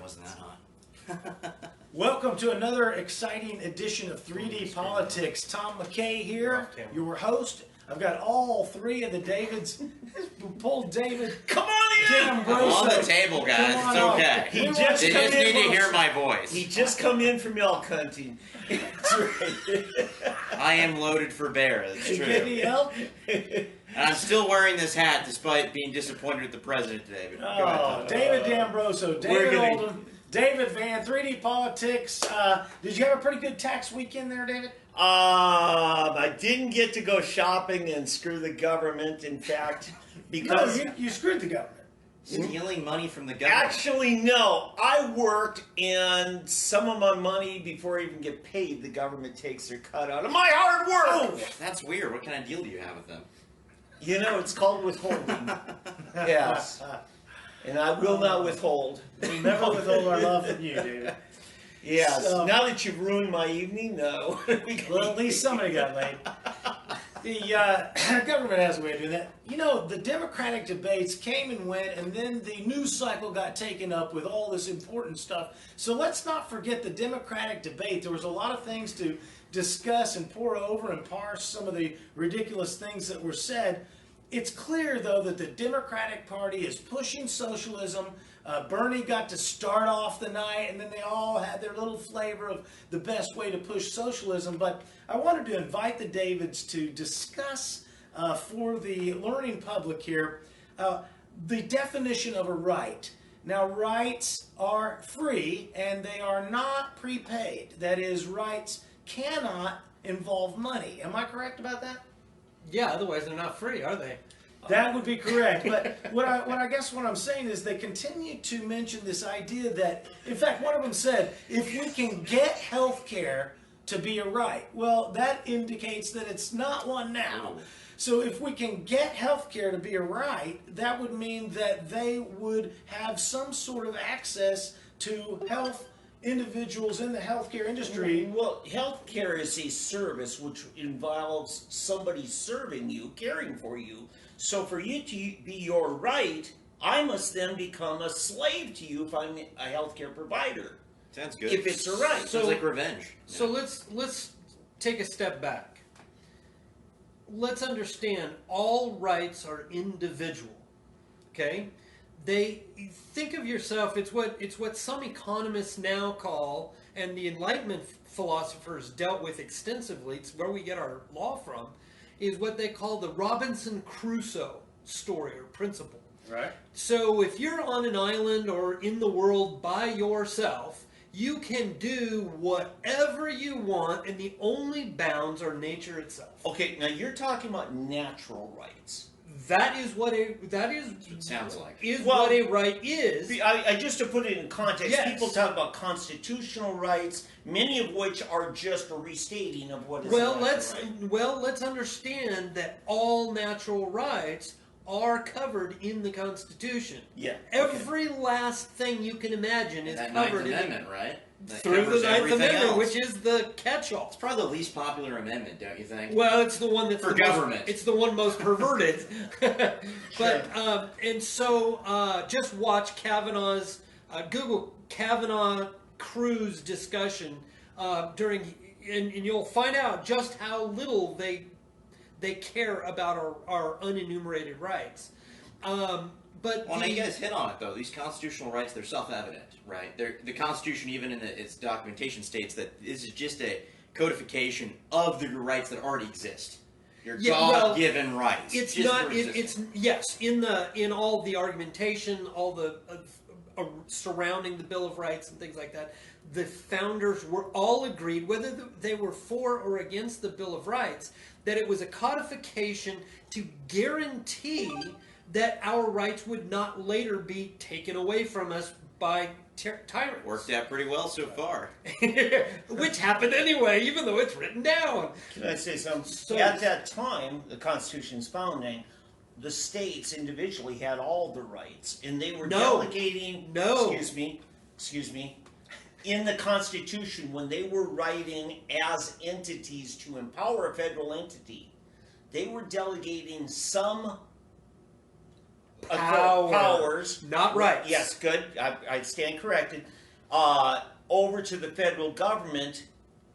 wasn't that hot. Welcome to another exciting edition of 3D Politics. Tom McKay here, your host. I've got all three of the Davids. Pulled David. Come on in! Dem I'm on the table, guys. It's okay. He They just need to hear my voice. He just come in from elk hunting. I am loaded for bear. That's true. Any help? And I'm still wearing this hat despite being disappointed with the president today. But go ahead. David D'Ambroso, David Oldham, David Van, 3D Politics. Did you have a pretty good tax weekend there, David? I didn't get to go shopping and screw the government. In fact, because you screwed the government. Stealing money from the government. Actually, no. I worked, and some of my money, before I even get paid, the government takes their cut out of my hard work. Oh, that's weird. What kind of deal do you have with them? You know, it's called withholding. Yes. And I will not withhold. We never withhold our love from you, David. Yes. So, now that you've ruined my evening, no. Well, at least somebody got laid. The government has a way of doing that. You know, the Democratic debates came and went, and then the news cycle got taken up with all this important stuff. So let's not forget the Democratic debate. There was a lot of things to discuss and pour over and parse some of the ridiculous things that were said. It's clear, though, that the Democratic Party is pushing socialism. Bernie got to start off the night, and then they all had their little flavor of the best way to push socialism. But I wanted to invite the Davids to discuss for the learning public here the definition of a right. Now, rights are free, and they are not prepaid. That is, rights cannot involve money. Am I correct about that? Yeah, otherwise they're not free, are they? That would be correct. But what I'm saying is they continue to mention this idea that, in fact, one of them said, if we can get health care to be a right, well, that indicates that it's not one now. So if we can get health care to be a right, that would mean that they would have some sort of access to health individuals in the healthcare industry. Well, healthcare is a service which involves somebody serving you, caring for you. So for you to be your right, I must then become a slave to you if I'm a healthcare provider. Sounds good. If it's a right. Sounds like revenge. So let's take a step back. Let's understand all rights are individual. Okay? They think of yourself, it's what some economists now call, and the Enlightenment philosophers dealt with extensively, it's where we get our law from, is what they call the Robinson Crusoe story or principle. Right. So if you're on an island or in the world by yourself, you can do whatever you want, and the only bounds are nature itself. Okay, now you're talking about natural rights. That is what sounds like. What a right is. I just to put it in context, Yes. people talk about constitutional rights, many of which are just a restating of what is a natural right. Let's understand that all natural rights are covered in the Constitution. Yeah. Every last thing you can imagine is That covered Ninth Amendment, right? That through the covers Ninth everything Amendment, else. which is the catch-all. It's probably the least popular amendment, don't you think? Well, it's the one that's For government. It's the one most perverted. But and so just watch Kavanaugh's Google Kavanaugh Cruz discussion during, and you'll find out just how little they care about our unenumerated rights. But well, now you guys hit on it, though. These constitutional rights, they're self-evident, right? The Constitution, even in its documentation, states that this is just a codification of the rights that already exist. Your God-given rights. It's not. It's yes. In all the argumentation, all the surrounding the Bill of Rights and things like that, the founders were all agreed, whether they were for or against the Bill of Rights, that it was a codification to guarantee that our rights would not later be taken away from us by tyrants. Worked out pretty well so far. Which happened anyway, even though it's written down. Can I say something? At that time, the Constitution's founding, the states individually had all the rights, and they were delegating. No. Excuse me. In the Constitution, when they were writing as entities to empower a federal entity, they were delegating some powers, not rights. Yes, good. I stand corrected. Over to the federal government,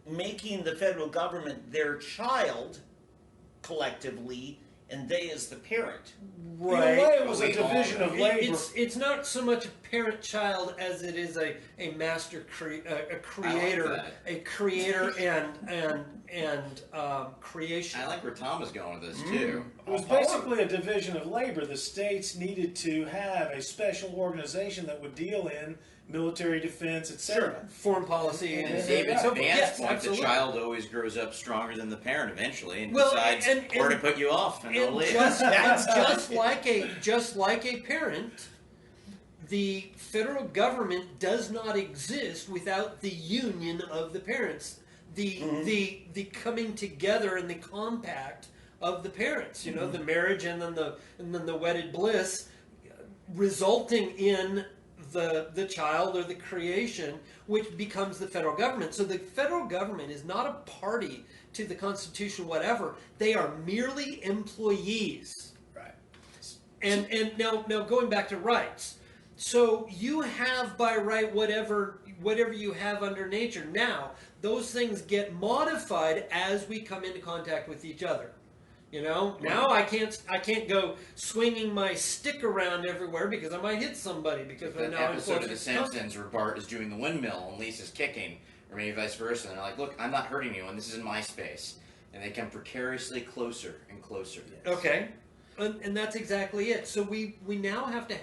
making the federal government their child collectively, and they as the parent. Right. In a way, it was a division of labor. It's not so much a parent-child as it is a master creator, a creator and creation. I like where Tom was going with this too. It was basically a division of labor. The states needed to have a special organization that would deal in military defense, etc. Sure. Foreign policy. And David's so, Vance yes, point, absolutely. the child always grows up stronger than the parent eventually, and Well, decides where to put you off and And later. just like a parent, the federal government does not exist without the union of the parents, the coming together and the compact of the parents. You know, the marriage and then the wedded bliss, resulting in the child or the creation, which becomes the federal government. So the federal government is not a party to the Constitution, whatever. They are merely employees. Right. And now going back to rights. So you have by right whatever you have under nature. Now, those things get modified as we come into contact with each other. You know, now I can't go swinging my stick around everywhere because I might hit somebody because That now episode of The Simpsons where Bart is doing the windmill and Lisa's kicking, or maybe vice versa, and they're like, "Look, I'm not hurting you, and this is in my space," and they come precariously closer and closer. Okay, and that's exactly it. So we now have to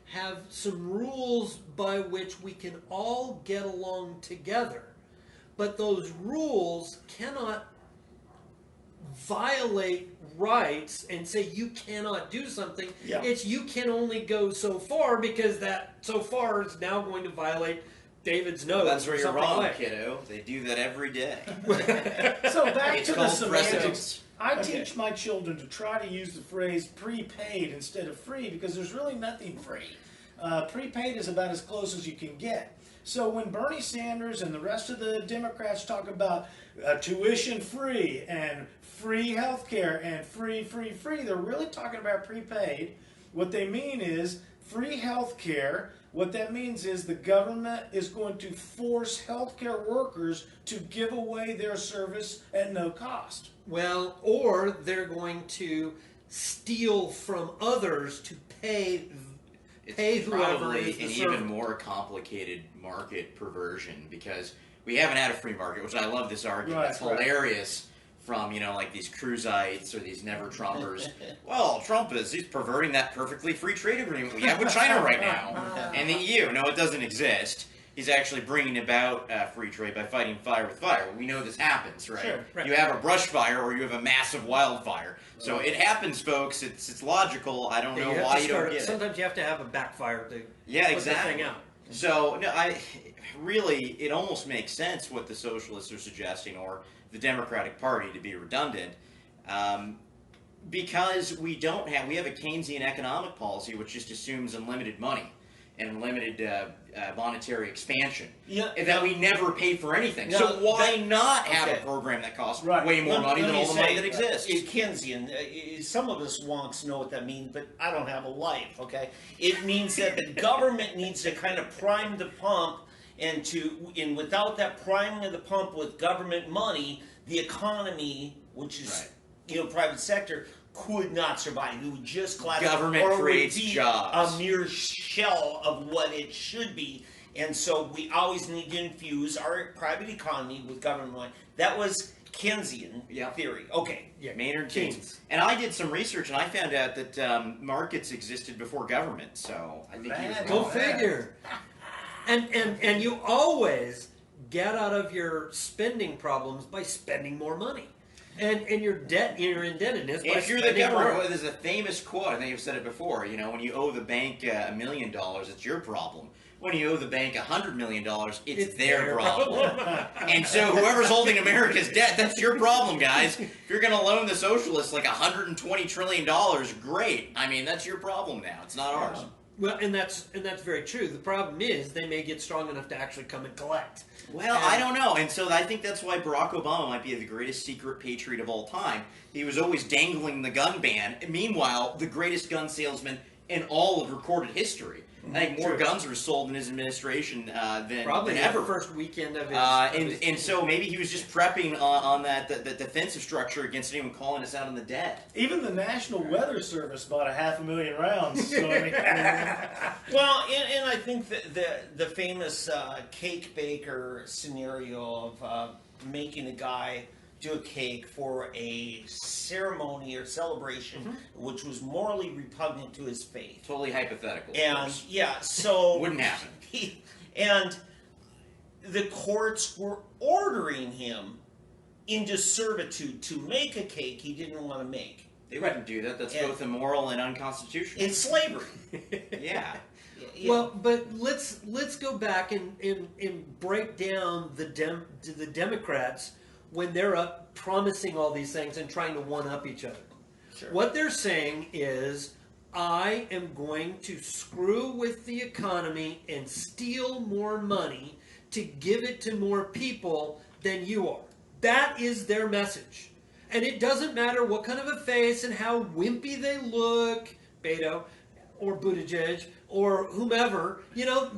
have some rules by which we can all get along together, but those rules cannot violate rights and say you cannot do something. Yeah. It's you can only go so far because that so far is now going to violate David's nose. That's where or you're something wrong, like. kiddo. They do that every day. So back It's to the called semantics. precedence. I teach my children to try to use the phrase prepaid instead of free because there's really nothing free. Prepaid is about as close as you can get. So when Bernie Sanders and the rest of the Democrats talk about tuition free and free health care and free, they're really talking about prepaid. What they mean is free health care. What that means is the government is going to force healthcare workers to give away their service at no cost. Well, or they're going to steal from others to pay It's whoever probably is the an server. even more complicated market perversion because we haven't had a free market, which I love this argument. Right, it's hilarious from, like these Cruisites or these never-Trumpers. Well, he's perverting that perfectly free trade agreement we have with China right now. And the EU, no, it doesn't exist. He's actually bringing about free trade by fighting fire with fire. We know this happens, right? Sure, right. You have a brush fire or you have a massive wildfire. So it happens, folks. It's logical. I don't know why you don't get it. Sometimes you have to have a backfire to Yeah, put exactly. the thing out. So no, it almost makes sense what the socialists are suggesting, or the Democratic Party, to be redundant, because we have a Keynesian economic policy which just assumes unlimited money and unlimited monetary expansion, that we never pay for anything. Now, so why not have a program that costs way more money than all the money that exists? Keynesian, some of us wonks know what that means, but I don't have a life, okay? It means that the government needs to kind of prime the pump, and without that priming of the pump with government money, the economy, which is private sector, could not survive. It would just collapse. Government or creates would be jobs. a mere shell of what it should be. And so we always need to infuse our private economy with government money. That was Keynesian theory. Okay. Yeah, Maynard Keynes. And I did some research, and I found out that markets existed before government. So I think he was Go wrong. figure. And you always get out of your spending problems by spending more money. And your indebtedness by If you're the spending government, more. there's a famous quote, I think you've said it before, when you owe the bank $1 million, it's your problem. When you owe the bank $100 million, it's their problem. And so whoever's holding America's debt, that's your problem, guys. If you're going to loan the socialists like $120 trillion, great. I mean, that's your problem now. It's not ours. Well, and that's very true. The problem is they may get strong enough to actually come and collect. Well, I don't know. And so I think that's why Barack Obama might be the greatest secret patriot of all time. He was always dangling the gun ban. Meanwhile, the greatest gun salesman in all of recorded history. I think more guns were sold in his administration than ever. The first weekend of his. And so maybe he was just prepping on that the defensive structure against anyone calling us out on the dead. Even the National Weather Service bought 500,000 rounds. So, I mean, well, and I think that the famous cake baker scenario of making a guy do a cake for a ceremony or celebration which was morally repugnant to his faith. Totally hypothetical. And yeah, so wouldn't happen. And the courts were ordering him into servitude to make a cake he didn't want to make. They wouldn't do that. That's both immoral and unconstitutional. It's slavery. Yeah. Well, but let's go back and break down the Democrats when they're up promising all these things and trying to one-up each other. Sure. What they're saying is, I am going to screw with the economy and steal more money to give it to more people than you are. That is their message. And it doesn't matter what kind of a face and how wimpy they look, Beto, or Buttigieg, or whomever, you know,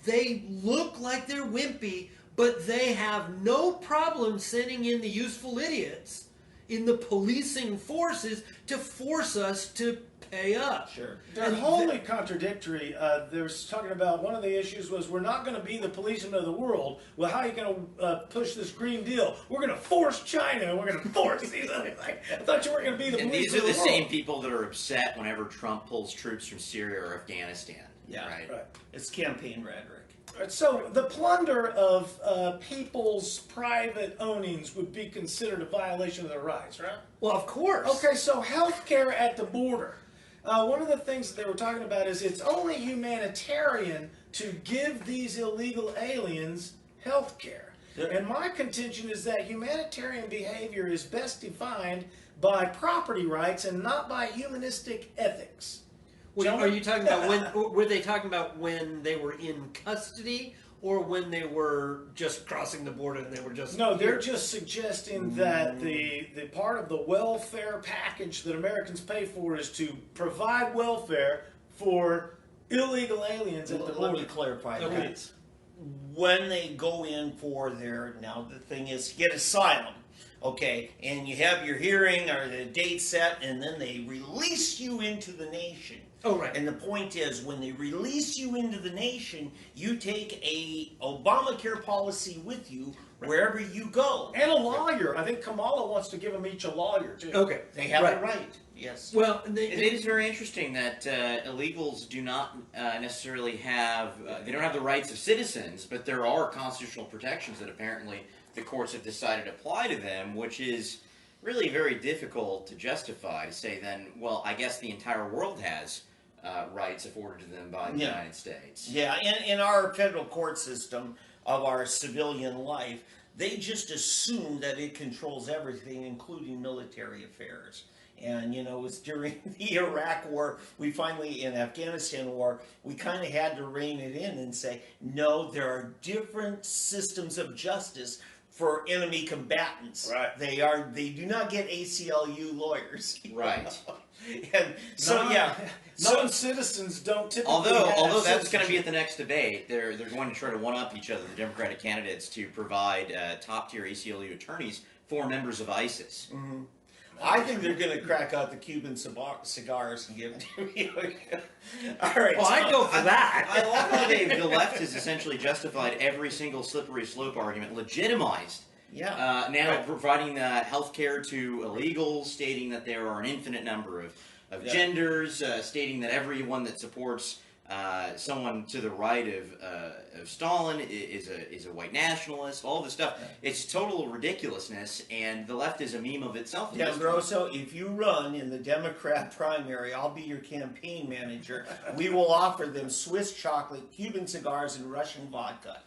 they look like they're wimpy, but they have no problem sending in the useful idiots in the policing forces to force us to pay up. Sure. they're wholly contradictory. They were talking about one of the issues was we're not going to be the policemen of the world. Well, how are you going to push this Green Deal? We're going to force China, and we're going to force these other things. I thought you weren't going to be the And policemen these are of the the world. same people that are upset whenever Trump pulls troops from Syria or Afghanistan. Yeah. Right. It's campaign rhetoric. So the plunder of people's private ownings would be considered a violation of their rights, right? Well, of course. Okay, so healthcare at the border. One of the things that they were talking about is it's only humanitarian to give these illegal aliens health care. Yeah. And my contention is that humanitarian behavior is best defined by property rights and not by humanistic ethics. Well, are you talking about were they talking about when they were in custody or when they were just crossing the border and they were just... No, they're just suggesting that the part of the welfare package that Americans pay for is to provide welfare for illegal aliens at the border. Let me clarify that. Okay. When they go in for their, now the thing is, get asylum, okay, and you have your hearing or the date set, and then they release you into the nation. Oh, right. And the point is, when they release you into the nation, you take a Obamacare policy with you wherever you go. And a lawyer. I think Kamala wants to give them each a lawyer, too. Okay. They have right. the right. Yes. Well, It is very interesting that illegals do not necessarily have, they don't have the rights of citizens, but there are constitutional protections that apparently the courts have decided apply to them, which is really very difficult to justify, to say then, well, I guess the entire world has rights afforded to them by the United States. Yeah, in our federal court system of our civilian life, they just assume that it controls everything, including military affairs. And, you know, it was during the Iraq War, in Afghanistan War, we kind of had to rein it in and say, no, there are different systems of justice for enemy combatants. Right. They do not get ACLU lawyers. Right. And so, Non-citizens don't typically Although have that's going to be citizenship. at the next debate, they're going to try to one-up each other, the Democratic candidates, to provide top-tier ACLU attorneys for members of ISIS. Mm-hmm. I think they're going to crack out the Cuban cigars and give them to me. All right. well, I'd go for that. I love how the left has essentially justified every single slippery slope argument, legitimized. Yeah. Now providing health care to illegals, stating that there are an infinite number of genders, stating that everyone that supports someone to the right of Stalin is a white nationalist. All this stuff, it's total ridiculousness, and the left is a meme of itself. D'Ambroso, if you run in the Democrat primary, I'll be your campaign manager. We will offer them Swiss chocolate, Cuban cigars, and Russian vodka.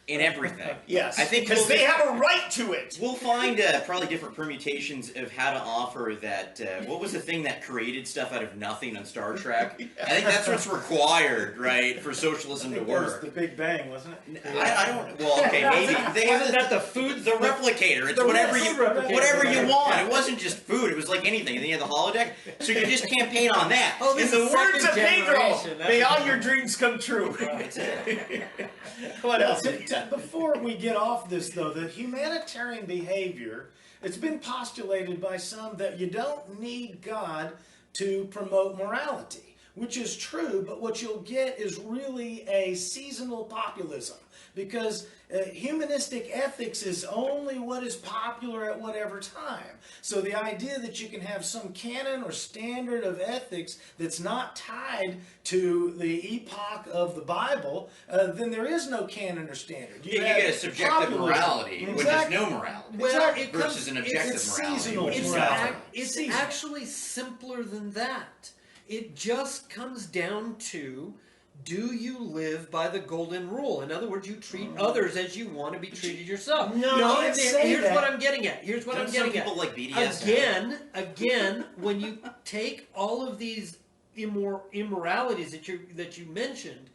in everything. Yes, I think because they have a right to it. We'll find probably different permutations of how to offer that. What was the thing that created stuff out of nothing on Star Trek? I think that's what's required, right, for socialism to It was work. the Big Bang, wasn't it? I don't. Well, okay, maybe they have Wasn't that the food? the replicator. It's the whatever food you replicator. whatever you want. It wasn't just food. It was like anything. And then you had the holodeck, so you just campaign on that. Oh, In this the is words of second Pedro, generation. may all your dreams come true. That's it. What else? Before we get off this, though, the humanitarian behavior, it's been postulated by some that you don't need God to promote morality, which is true, but what you'll get is really a seasonal populism, because humanistic ethics is only what is popular at whatever time. So the idea that you can have some canon or standard of ethics that's not tied to the epoch of the Bible, then there is no canon or standard. You get a subjective populism. morality, which is Exactly. no morality. Well, Exactly. it versus comes, an objective it's morality, seasonal which is morality. It's Seasonal. actually simpler than that. It just comes down to, do you live by the golden rule? In other words, you treat others as you want to be treated yourself. No, and here's what I'm getting at. Here's what I'm Don't getting some people at. like BDSM? Again, when you take all of these immoralities that you mentioned,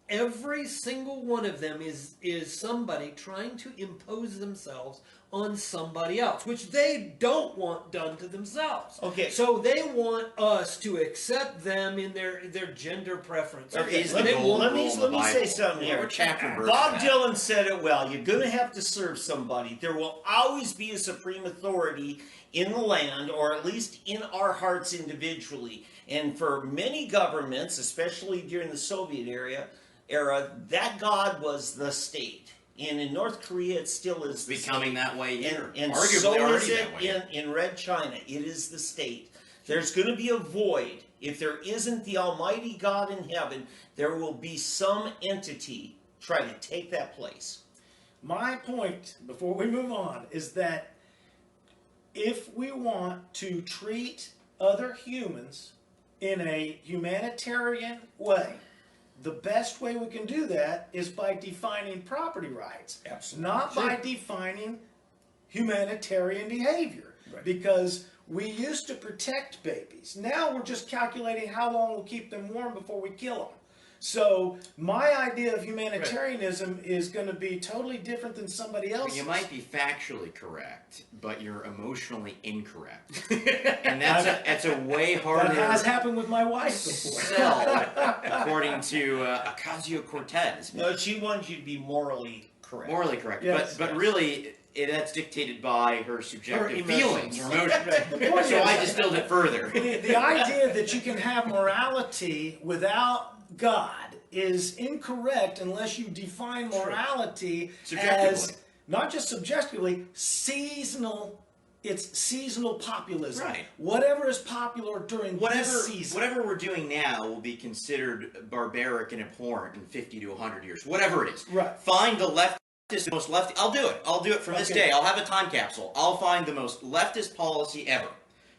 every single one of them is somebody trying to impose themselves on somebody else, which they don't want done to themselves. Okay. So they want us to accept them in their gender preference. There is the Let me- golden let me- rule in let the me say Bible. something here. What chapter and verse Bob is that? Dylan said it well. You're going to have to serve somebody. There will always be a supreme authority in the land, or at least in our hearts individually. And for many governments, especially during the Soviet era, that God was the state. And in North Korea, it still is the Becoming state. that way here. And Arguably so already is it that way. in Red China. It is the state. There's going to be a void. If there isn't the Almighty God in heaven, there will be some entity try to take that place. My point, before we move on, is that if we want to treat other humans in a humanitarian way, the best way we can do that is by defining property rights. Absolutely. Not by defining humanitarian behavior. Right. Because we used to protect babies. Now we're just calculating how long we'll keep them warm before we kill them. So my idea of humanitarianism is going to be totally different than somebody else's. You might be factually correct, but you're emotionally incorrect. And that's a way harder That has happened with my wife before. sell, according to Ocasio-Cortez. No, she wants you to be morally correct. Morally correct, Yes, but yes. really, that's dictated by her subjective Her feelings, emotions. her emotions. The point So is- I distilled it further. The idea that you can have morality without God is incorrect unless you define morality Subjectively. as not just subjectively, seasonal. It's seasonal populism. Right. Whatever is popular during this season. Whatever we're doing now will be considered barbaric and abhorrent in 50 to 100 years. Whatever it is. Right. Find the leftist, most left. I'll do it. I'll do it from this Okay. day. I'll have a time capsule. I'll find the most leftist policy ever.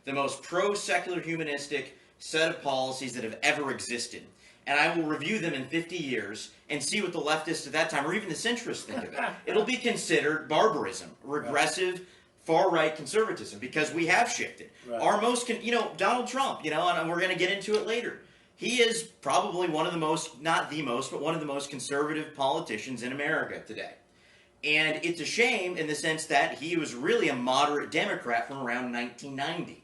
The most pro-secular humanistic set of policies that have ever existed. And I will review them in 50 years and see what the leftists at that time, or even the centrists, think of it. It'll be considered barbarism, regressive, far-right conservatism, because we have shifted. Right. Our most, Donald Trump, and we're going to get into it later. He is probably one of the most, not the most, but one of the most conservative politicians in America today. And it's a shame in the sense that he was really a moderate Democrat from around 1990.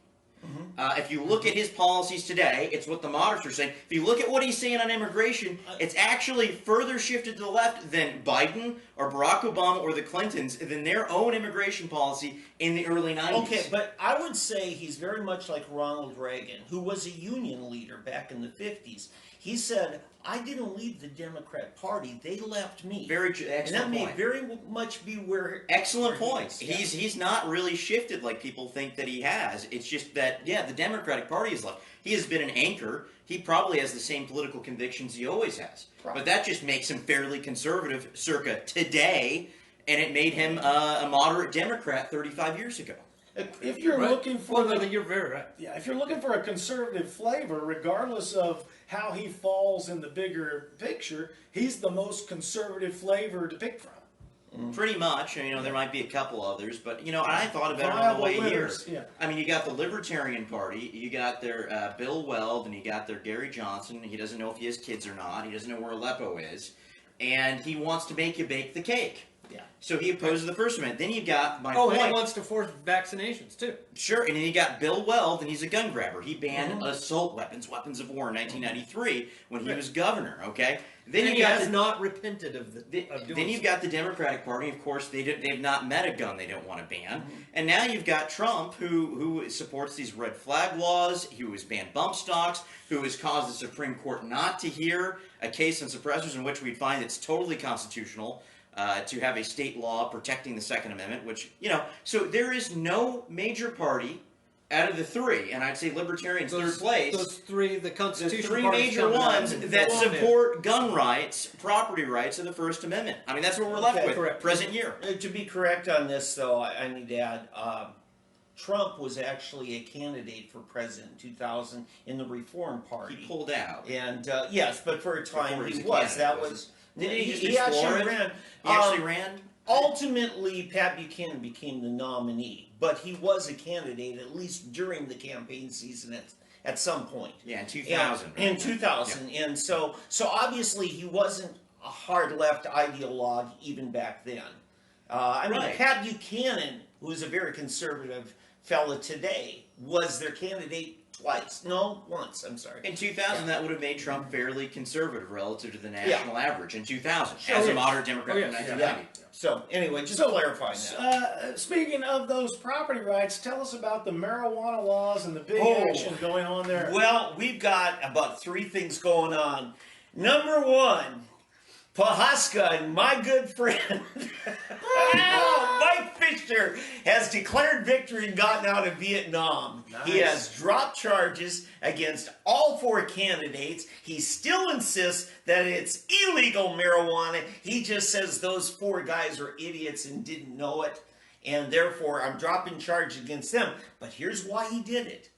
If you look at his policies today, it's what the moderates are saying. If you look at what he's saying on immigration, it's actually further shifted to the left than Biden or Barack Obama or the Clintons than their own immigration policy in the early 90s. Okay, but I would say he's very much like Ronald Reagan, who was a union leader back in the 50s. He said, I didn't leave the Democrat Party, they left me. Very and excellent that may point. very much be where... Excellent where he point. is, yeah. He's not really shifted like people think that he has. It's just that, the Democratic Party is left. He has been an anchor. He probably has the same political convictions he always has. Right. But that just makes him fairly conservative circa today, and it made him a moderate Democrat 35 years ago. If you're Right. looking for Well, no, you're very right. Yeah, if you're looking for a conservative flavor, regardless of how he falls in the bigger picture, he's the most conservative flavor to pick from. Pretty much. There might be a couple others, but I thought about it on the way here. Yeah. I mean, you got the Libertarian Party, you got their Bill Weld, and you got their Gary Johnson. He doesn't know if he has kids or not. He doesn't know where Aleppo is, and he wants to make you bake the cake. Yeah. So he opposes the First Amendment. Then you got my Oh, point. and he wants to force vaccinations too. Sure, and then you got Bill Weld, and he's a gun grabber. He banned assault weapons, weapons of war in 1993 when he was governor. Okay. Then And you he got has not repented of doing then you've so. got the Democratic Party. Of course, they've not met a gun they don't want to ban. And now you've got Trump, who supports these red flag laws, who has banned bump stocks, who has caused the Supreme Court not to hear a case on suppressors in which we'd find it's totally constitutional to have a state law protecting the Second Amendment. So there is no major party out of the three, and I'd say Libertarians third place. Those three, the The Constitution three parties major coming out ones and that go on there. support gun rights, property rights, and the First Amendment. I mean, that's what we're left Okay. with. Correct. Present year. To be correct on this, though, I need to add, Trump was actually a candidate for president in 2000 in the Reform Party. He pulled out. And yes, but for a time Before he he was a was. candidate, That was was. Didn't he just he explore actually it? ran. He actually ran. Ultimately, Pat Buchanan became the nominee, but he was a candidate at least during the campaign season at some point. Yeah, in 2000. In 2000, and so obviously he wasn't a hard left ideologue even back then. I mean, Right. Pat Buchanan, who's a very conservative fella today, was their candidate twice. No, once. I'm sorry. In 2000, that would have made Trump fairly conservative relative to the Yeah. national average. In 2000, Sure. as a moderate Democrat in Oh, yes. 1990. So anyway, just So, clarifying that. Speaking of those property rights, tell us about the marijuana laws and the big Oh. action going on there. Well, we've got about three things going on. Number one, Pahaska, my good friend, Mike Fisher, has declared victory and gotten out of Vietnam. He Nice. has dropped charges against all four candidates. He still insists that it's illegal marijuana. He just says those four guys are idiots and didn't know it. And therefore, I'm dropping charges against them. But here's why he did it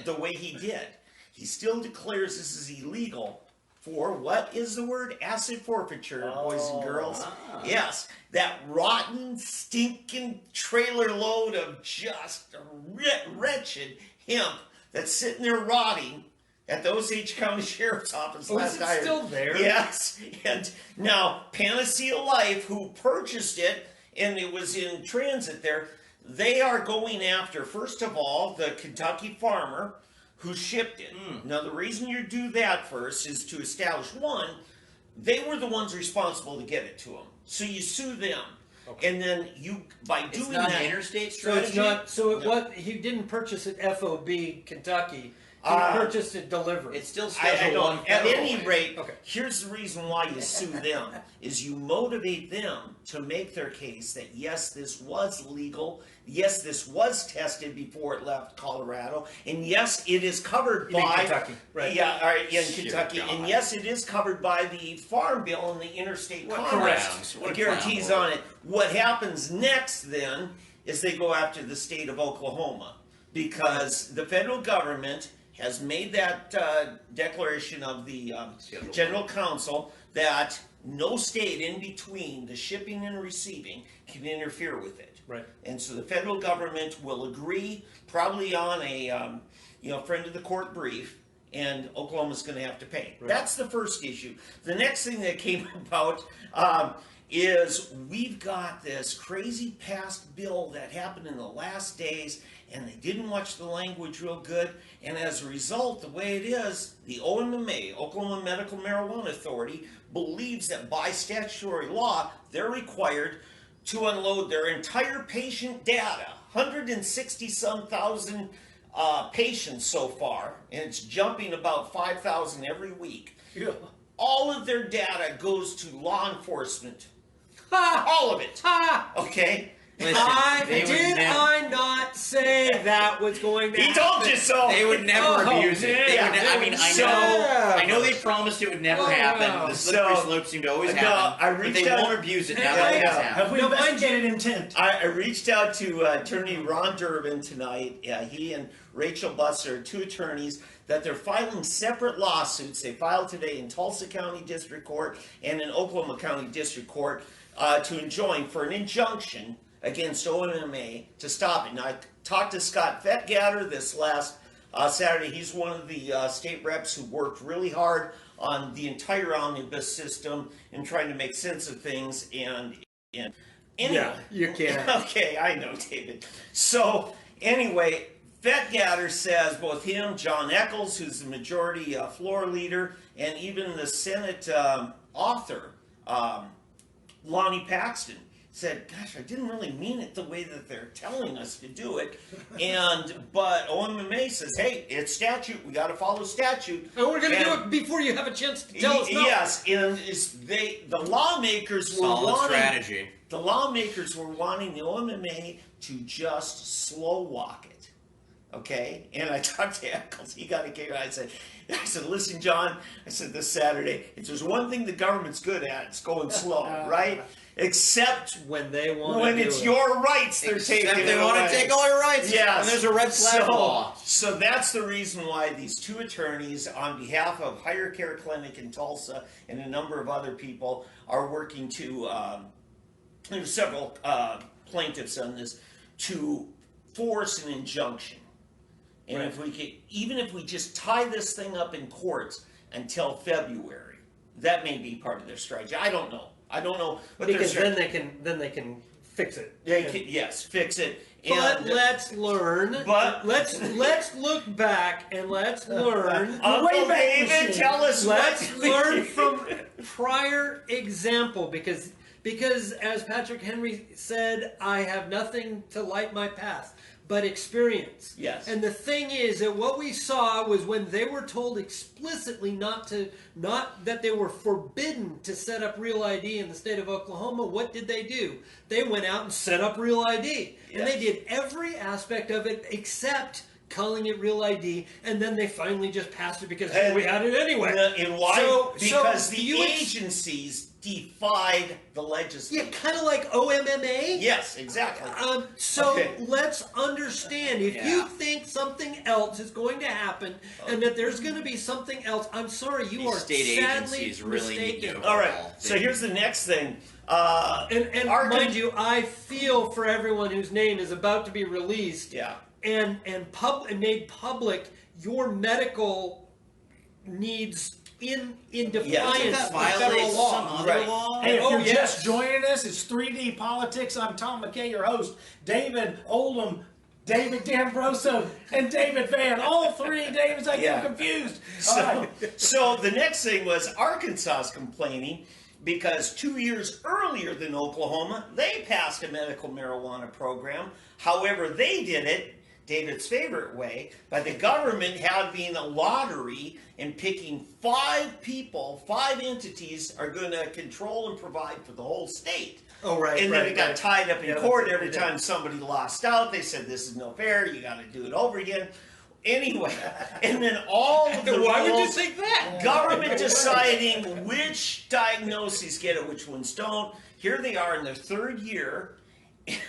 the way he did. He still declares this is illegal for, what is the word? Acid forfeiture, boys and girls. Yes, that rotten, stinking trailer load of just wretched hemp that's sitting there rotting at the Osage County Sheriff's Office Oh, last is it I heard. still there? Yes, and now Panacea Life, who purchased it, and it was in transit there, they are going after, first of all, the Kentucky farmer who shipped it. Now, the reason you do that first is to establish, one, they were the ones responsible to get it to them. So you sue them. And then you, by It's doing not that... an interstate So it's strategy. not. So it No. what he didn't purchase it FOB Kentucky. He purchased it delivered. It's still I Schedule don't. 1 At federal. any rate, Okay. here's the reason why you sue them: is you motivate them to make their case that yes, this was legal, yes, this was tested before it left Colorado, and yes, it is covered You mean by Kentucky, right? Yeah, all right, in Dear Kentucky, God. and yes, it is covered by the Farm Bill and the Interstate What Commerce clowns. What a guarantees clown on it. What happens next then is they go after the state of Oklahoma because the federal government has made that declaration of the General Counsel that no state in between the shipping and receiving can interfere with it. Right. And so the federal government will agree, probably on a friend of the court brief, and Oklahoma's going to have to pay. Right. That's the first issue. The next thing that came about is we've got this crazy passed bill that happened in the last days, and they didn't watch the language real good, and as a result, the way it is, the OMMA, Oklahoma Medical Marijuana Authority, believes that by statutory law, they're required to unload their entire patient data, 160-some thousand patients so far, and it's jumping about 5,000 every week. Yeah. All of their data goes to law enforcement. Ha! All of it. Ha! Okay? Listen, they would Did never- I not say that was going to He happen? told you so. They would never Oh, abuse it. They man. would I mean, So- I know they promised it would never Oh, happen. wow. The slippery So- slope seemed to always No, happen. I but reached they out- won't abuse it Hey, now that wait it has up. happened. Have we No, mind investigated intent? I reached out to attorney Ron Durbin tonight. He and Rachel Busser, two attorneys, that they're filing separate lawsuits. They filed today in Tulsa County District Court and in Oklahoma County District Court to enjoin for an injunction against OMMA to stop it. Now, I talked to Scott Fettgatter this last Saturday. He's one of the state reps who worked really hard on the entire omnibus system and trying to make sense of things. And anyway, Yeah, you can't. Okay, I know, David. So anyway, Fettgatter says both him, John Eccles, who's the majority floor leader, and even the Senate author, Lonnie Paxton, said, gosh, I didn't really mean it the way that they're telling us to do it. But OMMA says, hey, it's statute. We got to follow statute. And we're going to do it before you have a chance to tell us no. Yes, and the lawmakers were strategy. The lawmakers were wanting the OMMA to just slow walk it. Okay? And I talked to Eccles. He got a kick. I said, listen, John, I said this Saturday, if there's one thing the government's good at, it's going slow, right? Except when they want when to it's do your rights they're taking Except they want to take all your rights. Yes. And there's a red flag law. So that's the reason why these two attorneys, on behalf of Higher Care Clinic in Tulsa and a number of other people, are working to, there's several plaintiffs on this, to force an injunction. And Right. if we could, even if we just tie this thing up in courts until February, that may be part of their strategy. I don't know. I don't know what their Because strategy. then they can fix it. They can, yes, fix it. But And let's learn. But- let's look back and let's learn. Uncle Wayback David, Machine. tell us Let's what learn from prior example because as Patrick Henry said, I have nothing to light my path but experience. Yes. And the thing is that what we saw was when they were told explicitly not that they were forbidden to set up Real ID in the state of Oklahoma, what did they do? They went out and set up Real ID. And they did every aspect of it except calling it Real ID, and then they finally just passed it because we had it anyway. And why? Because the you agencies defied the legislature. Yeah, kind of like OMMA. Yes, exactly. So let's understand, if you Yeah. think something else is going to happen and that there's going to be something else, I'm sorry, you These are state sadly agencies really need mistaken. to- All right. So here's the next thing. And Arkan- mind you, I feel for everyone whose name is about to be released Yeah. and made public your medical needs in defiance That of federal violates law. some other Right. law. Hey, if Oh, you're yes. just joining us, it's 3D Politics. I'm Tom McKay, your host. David Oldham, David D'Ambroso, and David Van. All three Davids. I Yeah. get confused. All right. So the next thing was Arkansas's complaining because 2 years earlier than Oklahoma, they passed a medical marijuana program. However, they did it David's favorite way, by the government having a lottery and picking 5 people, 5 entities are going to control and provide for the whole state. Oh, right. And then right, it got right. tied up in Yeah, court that's what every they did. time somebody lost out. They said, this is no fair, you got to do it over again. Anyway, and then all of the Why would you rules- think that? Government deciding which diagnoses get it, which ones don't. Here they are in their 3rd year,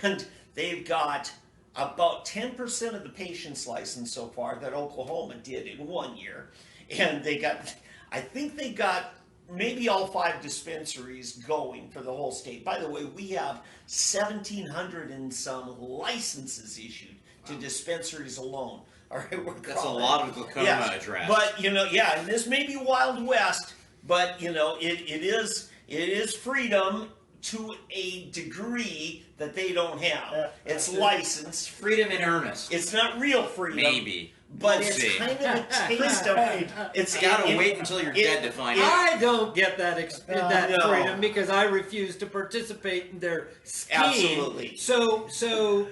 and they've got about 10% of the patients licensed so far that Oklahoma did in 1 year. And they got, I think they got maybe all 5 dispensaries going for the whole state. By the way, we have 1,700 and some licenses issued to dispensaries alone. All right, we're That's a calling lot of glaucoma addressed. But and this may be Wild West, but it is freedom to a degree that they don't have. It's licensed. Freedom in earnest. It's not real freedom. Maybe. But We'll it's see. kind of a taste of it's Gotta wait until you're dead to find out. I don't get that No. freedom because I refuse to participate in their scheme. Absolutely. So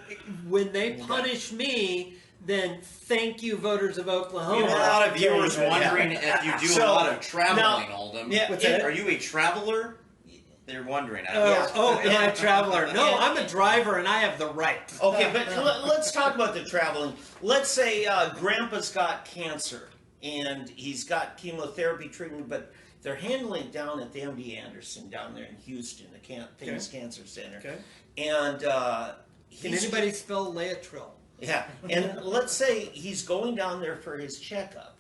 when they punish me, then thank you, voters of Oklahoma. You have a lot of viewers Yeah. wondering if you do So, a lot of traveling, now- Oldham. Yeah, What's that? Are you a traveler? They're wondering. Oh, am I a traveler? No, Yeah. I'm a driver and I have the right. Okay, but let's talk about the traveling. Let's say Grandpa's got cancer and he's got chemotherapy treatment, but they're handling it down at the MD Anderson down there in Houston, the famous cancer center. Okay. And Can anybody spell Laetrile? Yeah, and let's say he's going down there for his checkup,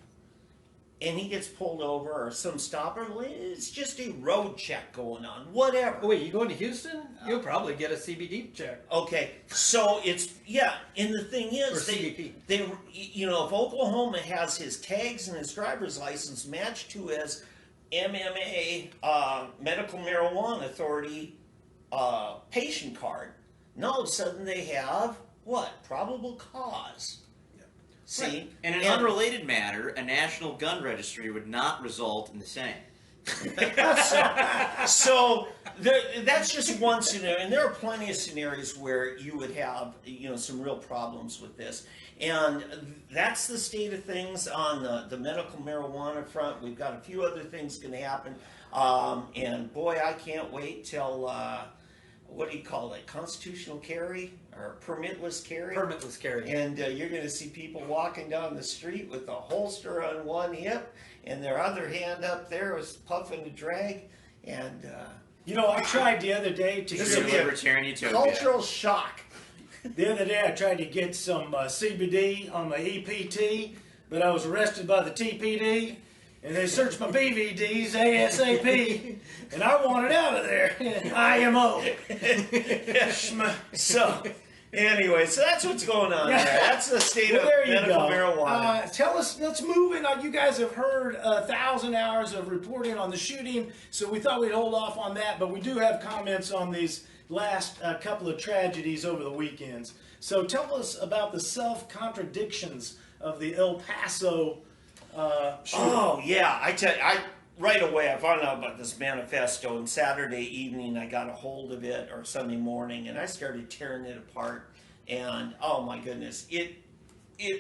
and he gets pulled over or some stopper, it's just a road check going on, whatever. Oh, wait, you going to Houston? You'll probably get a CBD check. Okay, so it's, yeah, and the thing is, Or CBP. they, you know, if Oklahoma has his tags and his driver's license matched to his MMA, Medical Marijuana Authority patient card, now all of a sudden they have, what, probable cause. See? Right. In an unrelated matter, a national gun registry would not result in the same. So that's just one scenario, and there are plenty of scenarios where you would have, you know, some real problems with this. And that's the state of things on the medical marijuana front. We've got a few other things going to happen, and boy, I can't wait till what do you call it? Constitutional carry or permitless carry? Permitless carry. And you're going to see people walking down the street with a holster on one hip and their other hand up there was puffing a drag. And You know, I tried the other day to This True will be a libertarian utopia. cultural shock. The other day I tried to get some CBD on my EPT, but I was arrested by the TPD, and they searched my BVDs ASAP, and I wanted out of there. IMO. So, anyway, so that's what's going on there. That's the state Well, of there you medical go. marijuana. Tell us, let's move in. You guys have heard 1,000 hours of reporting on the shooting, so we thought we'd hold off on that, but we do have comments on these last couple of tragedies over the weekends. So tell us about the self-contradictions of the El Paso shooting. Oh, yeah. I right away, I found out about this manifesto, and Saturday evening I got a hold of it, or Sunday morning, and I started tearing it apart, and oh my goodness, it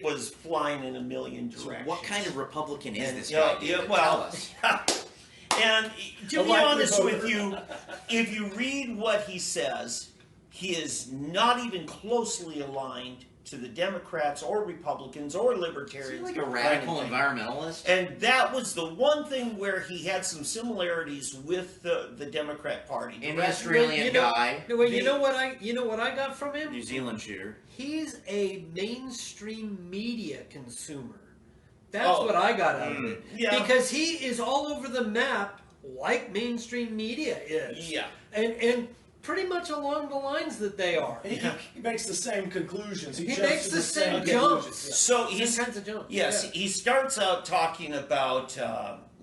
was flying in a million directions. What kind of Republican is And, this you know, guy? David? well, Tell us. and to A be likely honest voter. with you, if you read what he says, he is not even closely aligned to the Democrats or Republicans or Is he libertarians. like a or radical anything. environmentalist? And that was the one thing where he had some similarities with the Democrat Party. The An rest- Australian guy, No, wait, The- you know what I got from him? New Zealand shooter. He's a mainstream media consumer. That's Oh. what I got out of it. Yeah. Because he is all over the map like mainstream media is. Yeah. And pretty much along the lines that they are. He makes the same conclusions. He jumps makes to the same jumps. So he's Same kinds of jumps. yes, Yeah. he starts out talking about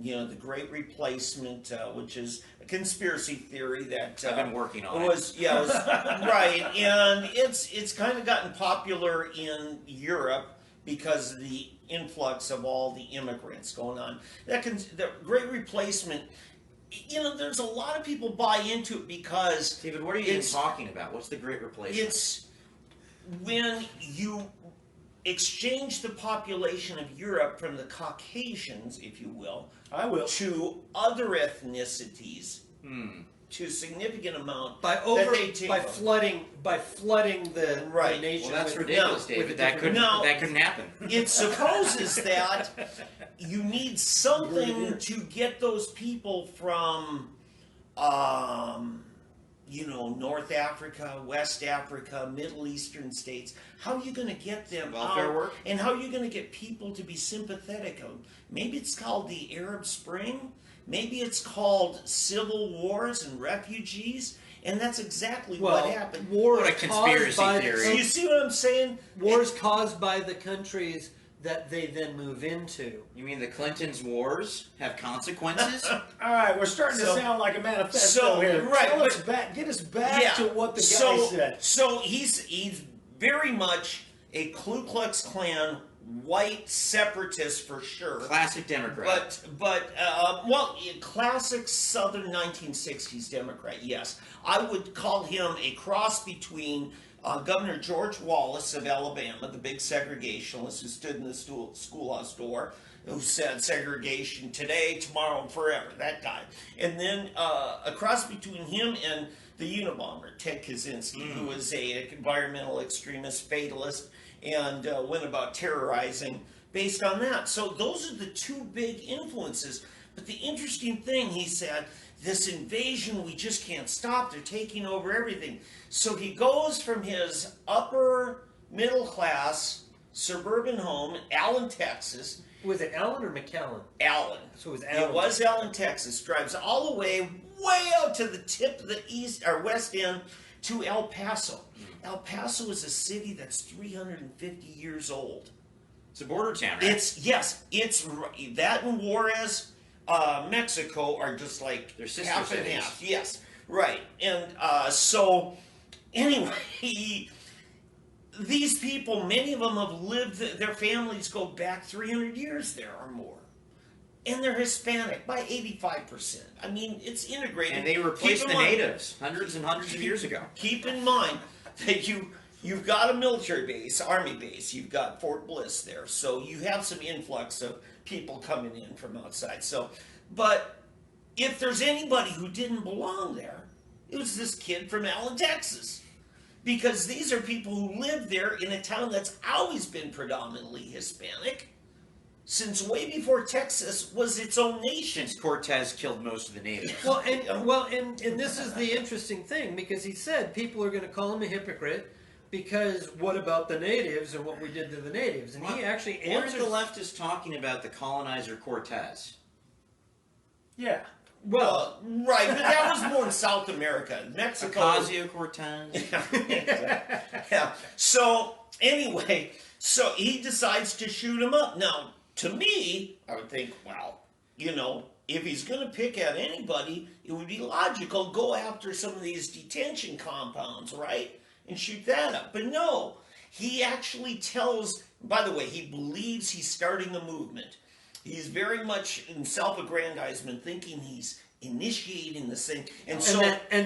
you know, the Great Replacement, which is a conspiracy theory that I've been working on it. was right, and it's kind of gotten popular in Europe because of the influx of all the immigrants going on. The Great Replacement, you know, there's a lot of people buy into it because David, what are you even talking about? What's the Great Replacement? it's when you exchange the population of Europe from the Caucasians, if you will, I will. to other ethnicities to a significant amount By that they take over. flooding the Right. nation. Well, that's with- ridiculous, with David. a That different- couldn't happen. It supposes that you need something to get those people from, you know, North Africa, West Africa, Middle Eastern states. How are you going to get them Welfare out? work? And how are you going to get people to be sympathetic? Maybe it's called the Arab Spring. Maybe it's called civil wars and refugees. And that's exactly Well, what happened. wars What a conspiracy caused by theory. So you see what I'm saying? wars caused by the countries that they then move into. You mean the Clintons' wars have consequences? All right, we're starting So- to sound like a manifesto so, here. right, Tell us but- back, get us back to what the guy said. So he's very much a Ku Klux Klan white separatist for sure. Classic Democrat. But well, classic Southern 1960s Democrat. Yes, I would call him a cross between Governor George Wallace of Alabama, the big segregationist who stood in the schoolhouse door, who said segregation today, tomorrow, and forever. That guy. And then a cross between him and the Unabomber, Ted Kaczynski, who was an environmental extremist, fatalist, and went about terrorizing based on that. So those are the two big influences. But the interesting thing, he said, this invasion, we just can't stop. They're taking over everything. So he goes from his upper middle class suburban home in Allen, Texas. Was it Allen or McAllen? Allen. So it was Allen. It was Allen, Texas. Drives all the way out to the tip of the east or west end to El Paso. El Paso is a city that's 350 years old. It's a border town, right? It's that and Juarez, Mexico are just like they're sister half and cities. half. Yes, right. And so anyway, these people, many of them have lived. Their families go back 300 years there or more. And they're Hispanic by 85%. I mean, it's integrated. And they replaced the natives hundreds and hundreds of years ago. Keep in mind that you've got a military base, army base. You've got Fort Bliss there, so you have some influx of people coming in from outside. So, but if there's anybody who didn't belong there, it was this kid from Allen, Texas, because these are people who live there in a town that's always been predominantly Hispanic. Since way before Texas was its own nation. Since Cortez killed most of the natives. And this is the interesting thing, because he said people are going to call him a hypocrite because what about the natives and what we did to the natives? And he actually answers. What are the leftists talking about the colonizer Cortez? Yeah. Well, right, but that was more in South America. Mexico. Ocasio-Cortez. Yeah. So, anyway, so he decides to shoot him up. Now, to me, I would think, well, if he's going to pick at anybody, it would be logical, go after some of these detention compounds, right? And shoot that up. But no, he actually tells, by the way, he believes he's starting a movement. He's very much in self-aggrandizement, thinking he's initiating this thing. And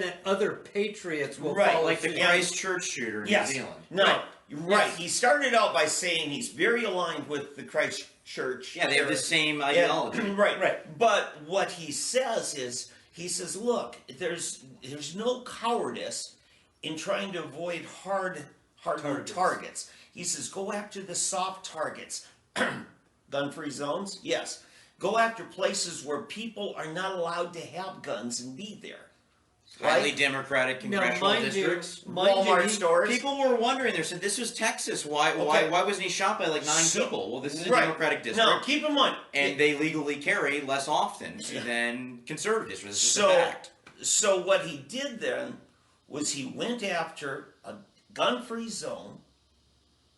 that other patriots will right, follow like the suit. Christchurch shooter in New Zealand. No, right. Yes. He started out by saying he's very aligned with the Christchurch. Yeah, they have the same ideology. Right. But what he says is, look, there's no cowardice in trying to avoid hard targets. He says, go after the soft targets. Gun-free zones? Yes. Go after places where people are not allowed to have guns and be there. Highly Right? democratic congressional districts. Walmart stores. People were wondering. They said, this was Texas. Why wasn't he shot by like 9 people? Well, this is a democratic district. No, keep in mind. And they legally carry less often than conservative districts. This is a fact. So what he did then was he went after a gun-free zone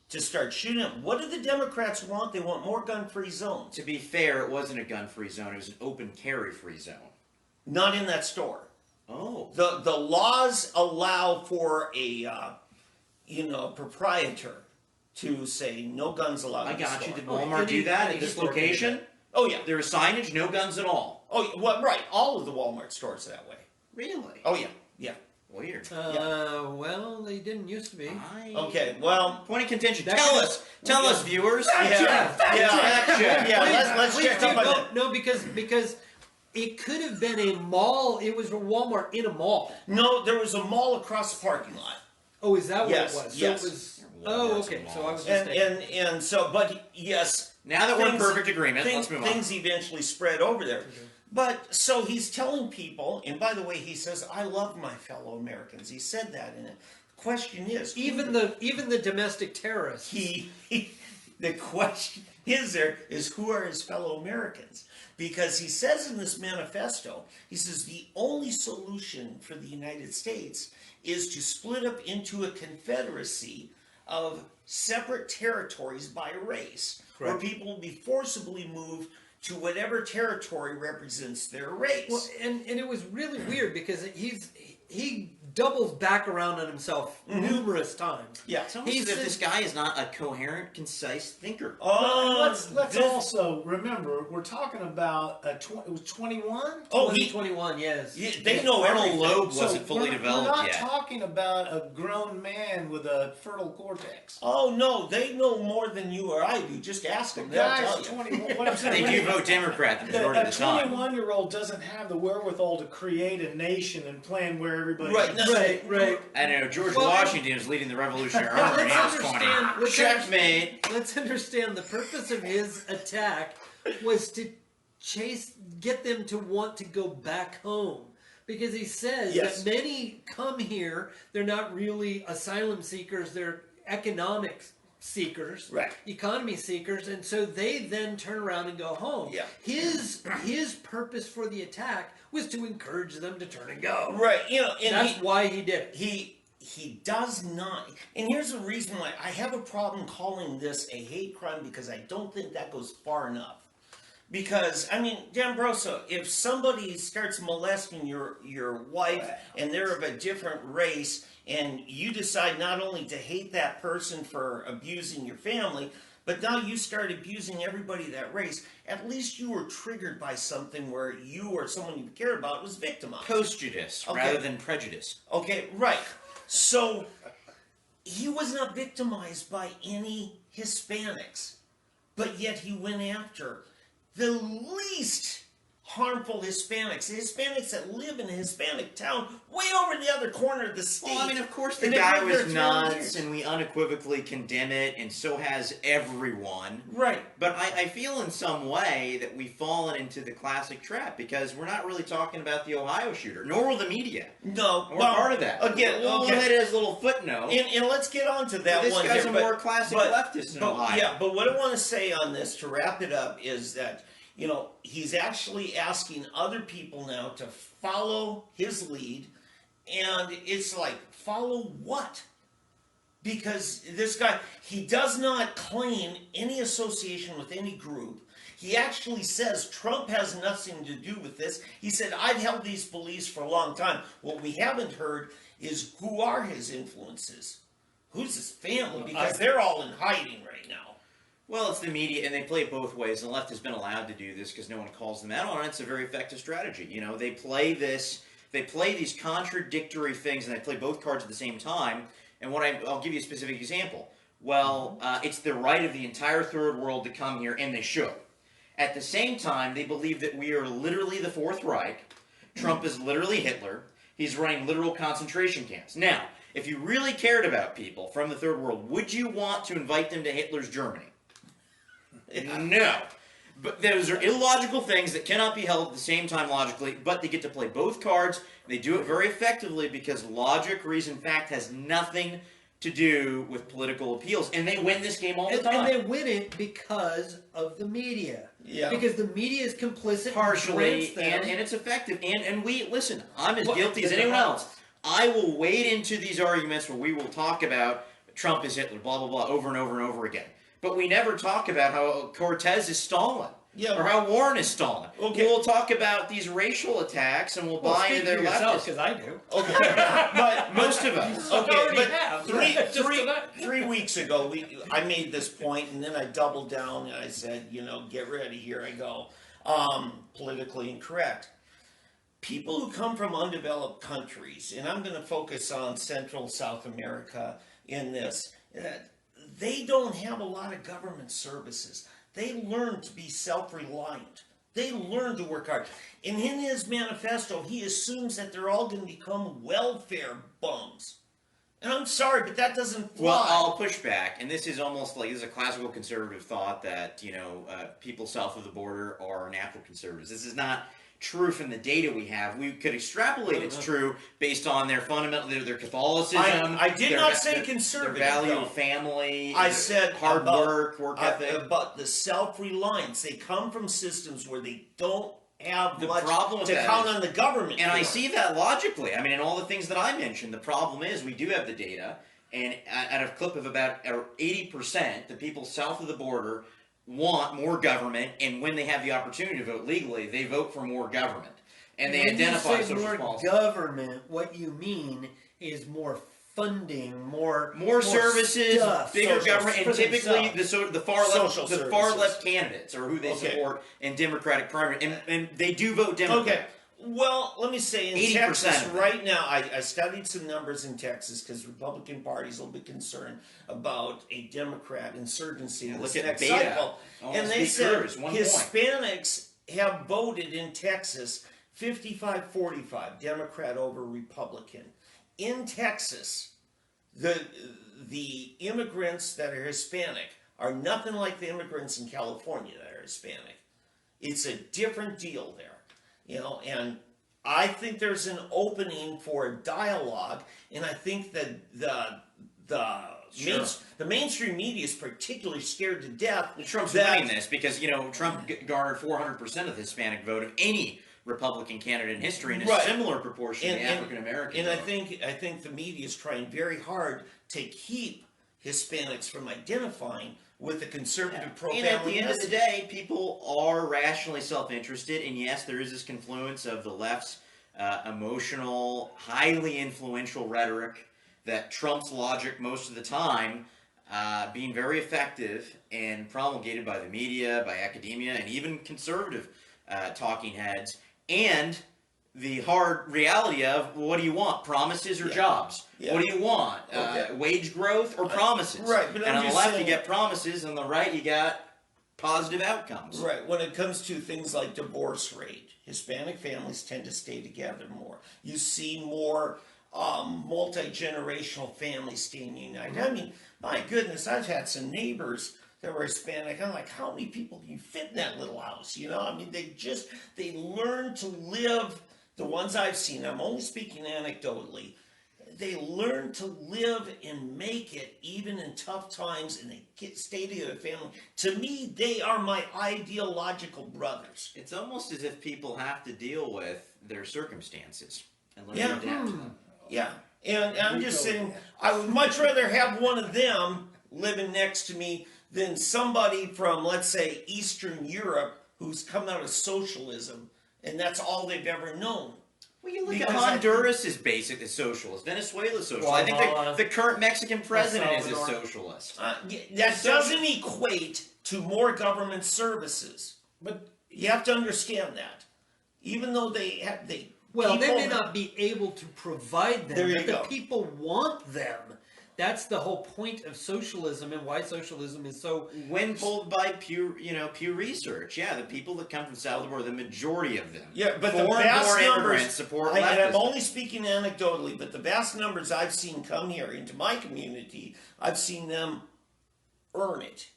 to start shooting up. What do the Democrats want? They want more gun-free zones. To be fair, it wasn't a gun-free zone. It was an open carry-free zone. Not in that store. Oh. The laws allow for a proprietor to say no guns allowed. I in the got you. store. Did Walmart do that at this location? Oh yeah. There was signage, no guns at all. Oh well, right. All of the Walmart stores are that way. Really? Oh yeah. Yeah. Weird. Well, they didn't used to be. Okay. Well. Point of contention. That Tell could- us, viewers. Let's check up on that. No, because it could have been a mall. It was a Walmart in a mall. No, there was a mall across the parking lot. Oh, is that what Yes, it was? yes. So it was. Walmarts Oh, and okay. So I was malls. mistaken. And so, but yes. Now that we're in perfect agreement, things, let's move on. Things eventually spread over there. But so he's telling people, and by the way, he says, "I love my fellow Americans." He said that in it. The question is, Even the domestic terrorists. The question is who are his fellow Americans? Because he says in this manifesto, he says the only solution for the United States is to split up into a confederacy of separate territories by race, Correct. where people will be forcibly moved to whatever territory represents their race. Well, and it was really weird because he doubles back around on himself numerous times. Yeah. It's almost as if this guy is not a coherent, concise thinker. Let's also remember we're talking about it was 21. Oh, 2021, yes. they know Frontal everything. lobe wasn't fully we're developed not yet. talking about a grown man with a fertile cortex. Oh no, they know more than you or I do. Just ask them; The they'll guy's tell you. 21. What I'm saying, They do vote Democrat the majority a of the time. 21-year-old doesn't have the wherewithal to create a nation and plan where everybody. Right, should Right. I know George Well, Washington was leading the Revolutionary Army when he was 20. Checkmate. Let's understand the purpose of his attack was to get them to want to go back home. Because he says Yes. that many come here, they're not really asylum seekers, they're economic seekers, Right. economy seekers, and so they then turn around and go home. Yeah. His purpose for the attack was to encourage them to turn and go. Right. You know, and That's why he did it. He does not. And here's the reason why I have a problem calling this a hate crime, because I don't think that goes far enough. Because, I mean, D'Ambroso, if somebody starts molesting your wife and they're of a different race, and you decide not only to hate that person for abusing your family, but now you start abusing everybody that race, at least you were triggered by something where you or someone you care about was victimized. Post-judice rather than prejudice. Okay, right. So, he was not victimized by any Hispanics, but yet he went after the least harmful Hispanics, the Hispanics that live in a Hispanic town way over the other corner of the state. Well, I mean, of course the And they've guy lived there was 3 nuts, years. and we unequivocally condemn it, and so has everyone. Right. But I feel in some way that we've fallen into the classic trap, because we're not really talking about the Ohio shooter, nor will the media. No. We're part of that. Again, we'll okay. hit it as a little footnote. And let's get on to that This one guy's here, a more classic leftist in Ohio. Yeah, but what I want to say on this, to wrap it up, is that, you know, he's actually asking other people now to follow his lead, and it's like, follow what? Because this guy, he does not claim any association with any group. He actually says Trump has nothing to do with this. He said, I've held these beliefs for a long time. What we haven't heard is who are his influences? Who's his family? Because they're all in hiding right now. Well, it's the media, and they play it both ways. The left has been allowed to do this because no one calls them out on it. It's a very effective strategy. You know, they play these contradictory things, and they play both cards at the same time. And I'll give you a specific example. Well, it's the right of the entire third world to come here, and they should. At the same time, they believe that we are literally the Fourth Reich. Trump is literally Hitler. He's running literal concentration camps. Now, if you really cared about people from the third world, would you want to invite them to Hitler's Germany? No. But those are illogical things that cannot be held at the same time logically, but they get to play both cards. They do it very effectively because logic, reason, fact has nothing to do with political appeals. And they win this game all the time. And they win it because of the media. Yeah. Because the media is complicit. Partially, and and it's effective. And we, listen, I'm as guilty as anyone else. I will wade into these arguments where we will talk about Trump is Hitler, blah, blah, blah, over and over and over again. But we never talk about how Cortez is Stalin. Yeah. Or how Warren is Stalin. Okay. We'll talk about these racial attacks, and we'll buy into their leftist. because I do. Okay. But Most of us. okay, already but have. three, 3 weeks ago, I made this point, and then I doubled down, and I said, you know, get ready, here I go. Politically incorrect. People who come from undeveloped countries, and I'm going to focus on Central South America in this, they don't have a lot of government services. They learn to be self-reliant. They learn to work hard. And in his manifesto, he assumes that they're all going to become welfare bums. And I'm sorry, but that doesn't fly. Well, I'll push back, and this is almost like, this is a classical conservative thought that, you know, people south of the border are natural conservatives. This is not true from the data we have. We could extrapolate it's true based on their fundamental, their Catholicism. I did not say conservative. Their value though. of family. I said hard work ethic. About the self-reliance. They come from systems where they don't have The much problem with to that count is- on the government. And I for. see that logically. I mean, in all the things that I mentioned, the problem is we do have the data, and at a clip of about 80%, the people south of the border want more government, and when they have the opportunity to vote legally, they vote for more government. And they when identify you say social more policy. government, what you mean is more funding, more services, stuff, bigger social government, and for typically themselves. the far left, Social the far services. left candidates are who they Okay. support in Democratic primary, and they do vote Democrat. Okay. Well, let me say, in 80% Texas of them. right now, I studied some numbers in Texas because Republican parties will be concerned about a Democrat insurgency in Look this at next beta. cycle. Almost And they beat said Cruz, 1 point. Hispanics have voted in Texas 55-45, Democrat over Republican. In Texas, the immigrants that are Hispanic are nothing like the immigrants in California that are Hispanic. It's a different deal there. You know, and I think there's an opening for a dialogue, and I think that the the mainstream media is particularly scared to death. Trump's winning this because, Trump garnered 400% of the Hispanic vote of any Republican candidate in history, in a similar proportion to the African American And vote. I think the media is trying very hard to keep Hispanics from identifying with the conservative pro-family And at the end of the message. day, people are rationally self-interested, and yes, there is this confluence of the left's emotional, highly influential rhetoric that trumps logic most of the time, being very effective and promulgated by the media, by academia, and even conservative talking heads, and the hard reality of, well, what do you want, promises or jobs? What do you want, wage growth or promises? Right, but and I'm on the just left saying, you get promises, on the right you got positive outcomes. Right, when it comes to things like divorce rate, Hispanic families tend to stay together more. You see more multi-generational families staying united. I mean, my goodness, I've had some neighbors that were Hispanic. I'm like, how many people can you fit in that little house? I mean, they learn to live, the ones I've seen, I'm only speaking anecdotally, they learn to live and make it even in tough times, and they stay together, family. To me, they are my ideological brothers. It's almost as if people have to deal with their circumstances and learn Yeah. to adapt to them. Yeah, and I'm just saying, I would much rather have one of them living next to me than somebody from, let's say, Eastern Europe who's come out of socialism, and that's all they've ever known. Well, you look Because at Honduras is basically socialist. Venezuela's socialist. I think the current Mexican president is a socialist. That doesn't equate to more government services. But You have to understand that. Even though they Well, they people- may not be able to provide them, There you but the go. people want them. That's the whole point of socialism and why socialism is so. When polled by Pew Research, the people that come from Salvador, the majority of them, Yeah, but the foreign-born vast immigrants numbers, support and I'm leftism. only speaking anecdotally, but the vast numbers I've seen come here into my community, I've seen them earn it,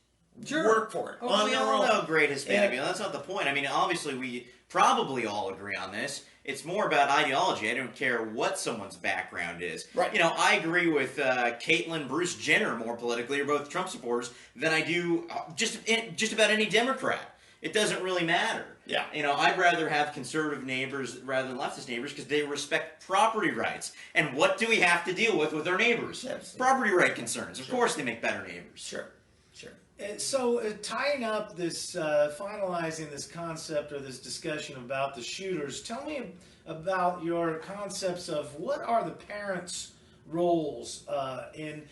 Sure. work for it, Oh, on we their all own. know great Hispanic And- people. That's not the point. I mean, obviously, we probably all agree on this. It's more about ideology. I don't care what someone's background is. Right. I agree with Caitlyn, Bruce Jenner more politically, or both Trump supporters, than I do just about any Democrat. It doesn't really matter. Yeah. I'd rather have conservative neighbors rather than leftist neighbors because they respect property rights. And what do we have to deal with our neighbors? Absolutely. Property right concerns. Of course they make better neighbors. Sure. so tying up this, finalizing this concept or this discussion about the shooters, tell me about your concepts of what are the parents' roles, and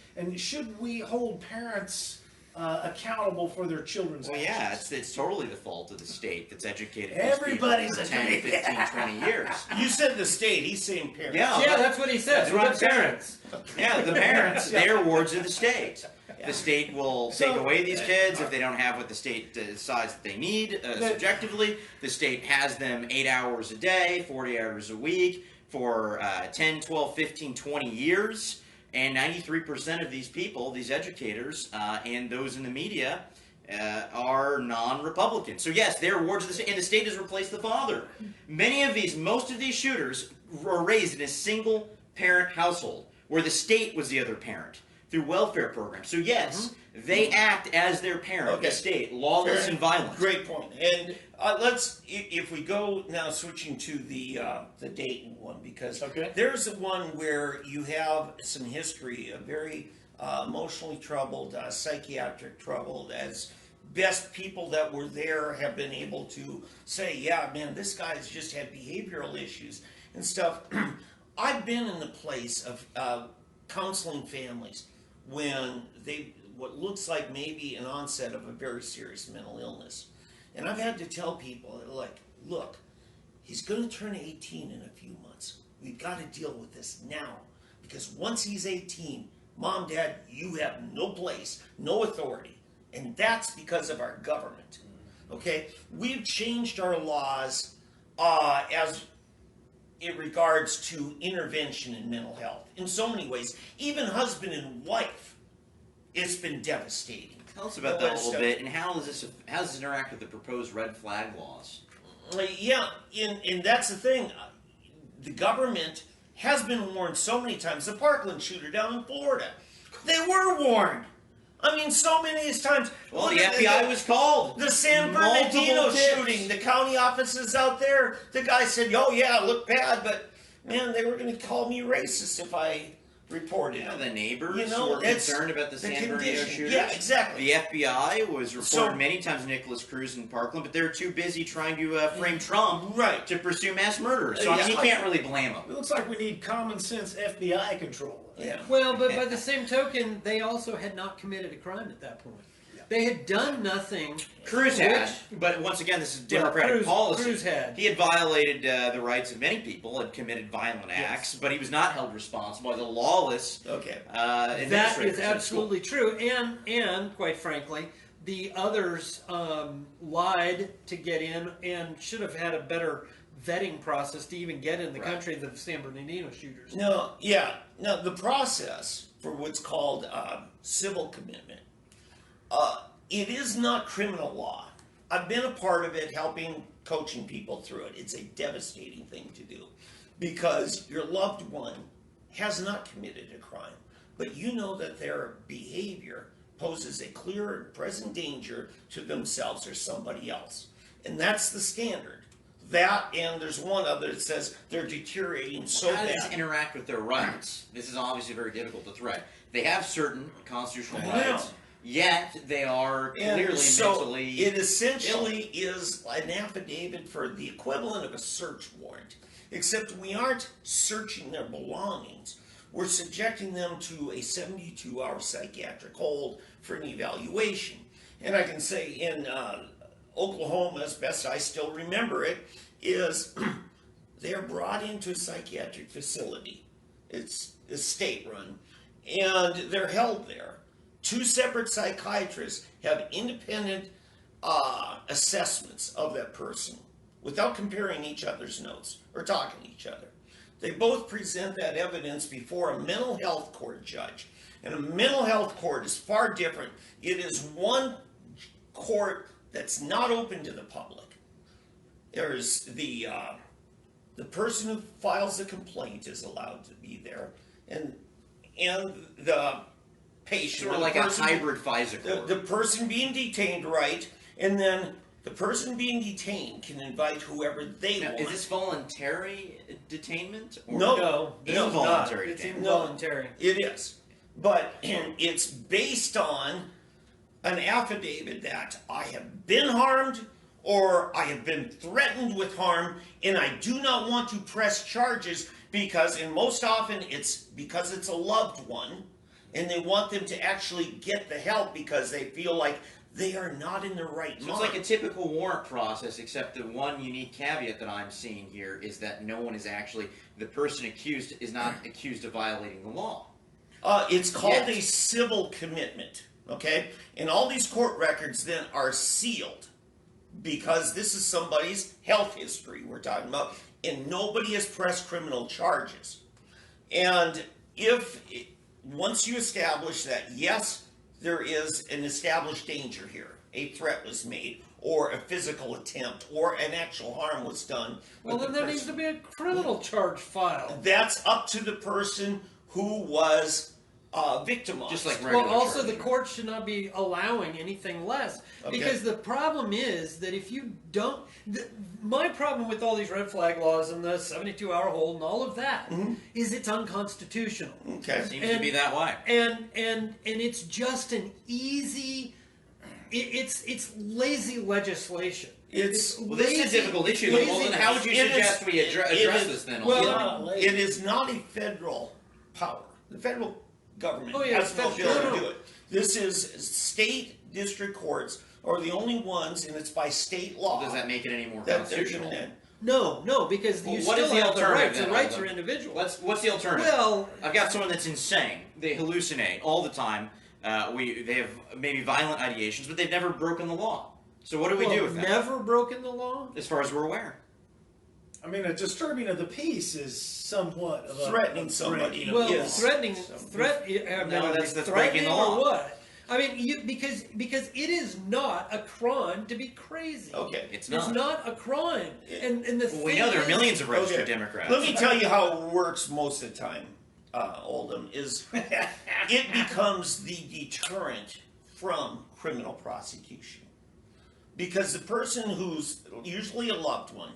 should we hold parents accountable for their children's Well, actions? it's totally the fault of the state that's educated Everybody's these people for 10, 15, 20 years. You said the state, he's saying parents. Yeah, Yeah, that's what he said. That's what I'm The saying. parents. Yeah, the parents, they're wards of the state. The state will take away these kids if they don't have what the state decides that they need subjectively. The state has them 8 hours a day, 40 hours a week for 10, 12, 15, 20 years. And 93% of these people, these educators, and those in the media, are non-Republican. So yes, they're wards of the state, and the state has replaced the father. Most of these shooters were raised in a single-parent household, where the state was the other parent, through welfare programs. So yes, they act as their parent, the state, lawless and violent. Great point. And if we go now switching to the Dayton one, because there's one where you have some history, a very emotionally troubled, psychiatric troubled, as best people that were there have been able to say, yeah, man, this guy's just had behavioral issues and stuff. I've been in the place of counseling families when what looks like maybe an onset of a very serious mental illness. And I've had to tell people, like, look, he's going to turn 18 in a few months. We've got to deal with this now. Because once he's 18, Mom, Dad, you have no place, no authority. And that's because of our government. Okay? We've changed our laws as in regards to intervention in mental health in so many ways. Even husband and wife, it's been devastating. Tell us about that a little bit, and how does this interact with the proposed red flag laws? Yeah, and that's the thing. The government has been warned so many times. The Parkland shooter down in Florida. They were warned. I mean, so many times. Well, the FBI was called. The San Multiple Bernardino tips. shooting, the county offices out there, the guy said, oh yeah, it looked bad, but man, they were going to call me racist if I reported it. The neighbors You know, were it's concerned about the San Bernardino condition. shooters. Yeah, exactly. The FBI was reported So- many times Nicholas Cruz and Parkland, but they're too busy trying to frame Trump Right. to pursue mass murder. So I mean, you can't really blame them. It looks like we need common sense FBI control. Yeah. Well, but by the same token, they also had not committed a crime at that point. They had done nothing. Cruz had, but once again, this is Democratic policy. Cruz had. He had violated the rights of many people, had committed violent acts, but he was not held responsible as a lawless Okay. That administrator is absolutely true, and quite frankly, the others lied to get in and should have had a better vetting process to even get in the country. The San Bernardino shooters. No, yeah. Now, the process for what's called civil commitment, it is not criminal law. I've been a part of it, helping, coaching people through it. It's a devastating thing to do because your loved one has not committed a crime, but you know that their behavior poses a clear and present danger to themselves or somebody else. And that's the standard. That, and there's one other that says they're deteriorating so How does bad. this interact with their rights? This is obviously very difficult to thread. They have certain constitutional I know. rights, yet they are And clearly so mentally it essentially is an affidavit for the equivalent of a search warrant, except we aren't searching their belongings. We're subjecting them to a 72-hour psychiatric hold for an evaluation. And I can say in Oklahoma, as best I still remember it, is they're brought into a psychiatric facility. It's state-run, and they're held there. 2 separate psychiatrists have independent assessments of that person without comparing each other's notes or talking to each other. They both present that evidence before a mental health court judge. And a mental health court is far different. It is one court that's not open to the public. There's the person who files the complaint is allowed to be there, and the patient, sort of like a hybrid FISA court. the person being detained, right, and then the person being detained can invite whoever they Now, want. is this voluntary detainment? Or No. involuntary It's detainment? involuntary. It is, but it's based on an affidavit that I have been harmed or I have been threatened with harm, and I do not want to press charges because, and most often it's because it's a loved one, and they want them to actually get the help because they feel like they are not in the right So mind. it's like a typical warrant process, except the one unique caveat that I'm seeing here is that no one is actually, the person accused is not accused of violating the law. It's called Yes. a civil commitment, okay? And all these court records then are sealed because this is somebody's health history we're talking about, and nobody has pressed criminal charges. And once you establish that, yes, there is an established danger here, a threat was made, or a physical attempt, or an actual harm was done. Well, with then the there needs to person. be a criminal charge filed. That's up to the person who was victimized. Just like regular Well, also charges. the court should not be allowing anything less because the problem is that if you don't, my problem with all these red flag laws and the 72-hour hold and all of that is it's unconstitutional. Okay. Seems to be that way. And it's just an easy, it's lazy legislation. Well, this is a difficult issue. Well, then how would you suggest we address this then? Well, It is not a federal power. The federal government has no federal. ability to do it. This is state district courts are the only ones, and it's by state law. Does that make it any more that they're constitutional? doing it. No, because Well, you what still is the have the alternative rights. then, The rights Aldo? are individual. What's the alternative? Well, I've got someone that's insane. They hallucinate all the time. They have maybe violent ideations, but they've never broken the law. So what do we do with that? Never broken the law. As far as we're aware. I mean, a disturbing of the peace is somewhat of a Threatening somebody. Well, Yes. threatening. No, that's threatening breaking the law. or what? I mean, because it is not a crime to be crazy. Okay. It's It's not. not a crime. And the Well, we thing know there are is- millions of registered Okay. Democrats. Let me tell you how it works most of the time. Oldham, is it becomes the deterrent from criminal prosecution. Because the person who's usually a loved one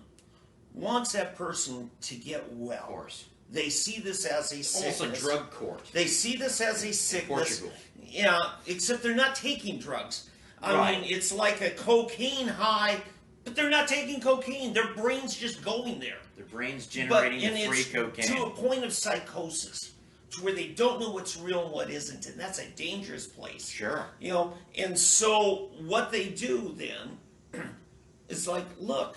wants that person to get well. Of course. They see this as a sickness. Almost a drug court. They see this as a sickness. Portugal. Yeah, except they're not taking drugs. I Right. mean, it's like a cocaine high, but they're not taking cocaine. Their brain's just going there. Their brain's But generating and the free it's cocaine. to a point of psychosis, to where they don't know what's real and what isn't, and that's a dangerous place. Sure. You know, and so what they do then is like, look,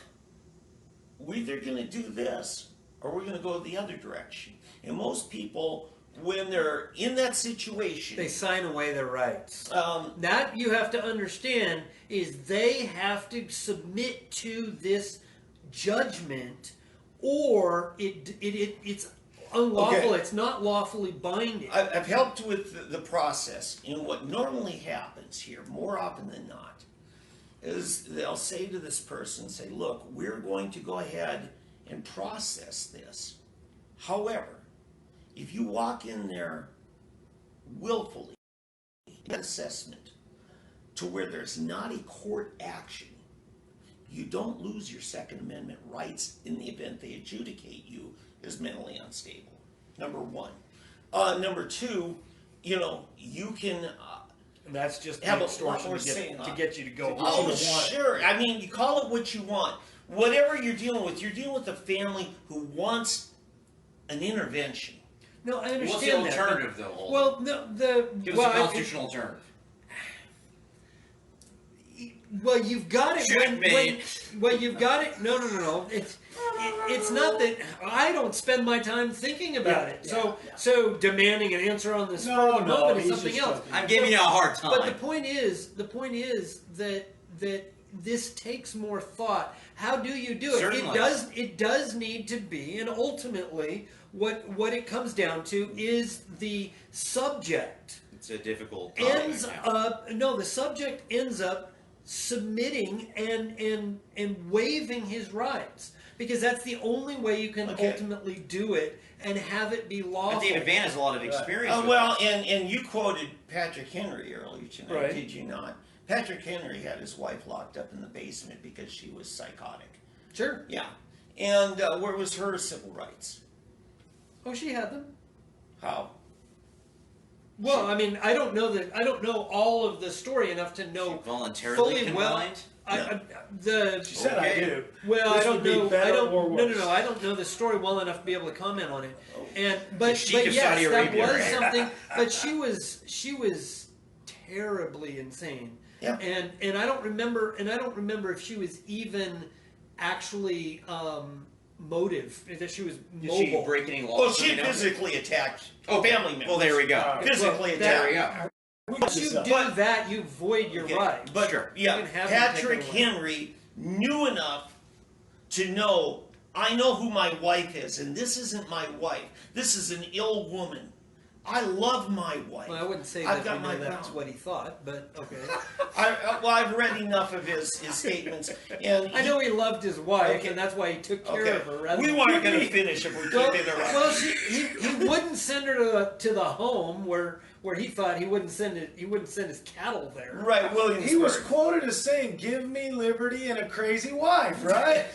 we're either going to do this or we're going to go the other direction. And most people, when they're in that situation, They sign away their rights. um, That you have to understand is they have to submit to this judgment, or it's unlawful. Okay. It's not lawfully binding. I've helped with the process, and what normally happens here, more often than not, is they'll say to this person, say, look, we're going to go ahead and process this. However, if you walk in there willfully, an assessment to where there's not a court action, you don't lose your Second Amendment rights in the event they adjudicate you as mentally unstable. Number one. Number two, you know, you can And that's just have the a lot extortion more to say. get you to go. Oh, you want. sure. I mean, you call it what you want. Whatever you're dealing with a family who wants an intervention. No, I understand What's the that. alternative, though? Holden? Well, no, the Give well, us a I- constitutional alternative. Well, you've got it Should be. well, you've got it. No. It's not that I don't spend my time thinking about it. So demanding an answer on this No, spur of the moment is he's something just else. joking. I'm giving you a hard time. But the point is that this takes more thought. How do you do it? Certainly. It does need to be, and ultimately, what it comes down to is the subject It's a difficult topic. ends up. No, the subject ends up submitting and waiving his rights, because that's the only way you can Okay. ultimately do it and have it be lawful. But David Van has a lot of experience. with Well, this. and you quoted Patrick Henry earlier tonight, Right. did you not? Patrick Henry had his wife locked up in the basement because she was psychotic. Sure. Yeah. And where was her civil rights? Oh, she had them. How? Well, I mean, I don't know all of the story enough to know She voluntarily fully well. combined? She said I Okay. do. Well, This I don't would be know. better I don't. or No. worse. I don't know the story well enough to be able to comment on it. But Sheikh of yes, Saudi that Arabia, was right? something. But she was terribly insane. Yeah. And I don't remember. And I don't remember if she was even actually motive, that she was Did mobile. she break any laws? Well, she You know? physically attacked Okay. family members. Well, there we go. Physically Well, There attacked. we go. Once you do But- that, you void your Okay, right. But Sure. yeah, You can have them Patrick taken away. Henry knew enough to know, I know who my wife is, and this isn't my wife. This is an ill woman. I love my wife. Well, I wouldn't say I've that got we know my that's ground. what he thought, but okay. I've read enough of his statements, and I know he loved his wife, Okay. and that's why he took care Okay. of her. rather We than- weren't going to finish if we Well, keep interrupting. well, he wouldn't send her to the home where he thought he wouldn't send his cattle there. Right, Williamsburg. He was quoted as saying, "Give me liberty and a crazy wife," right?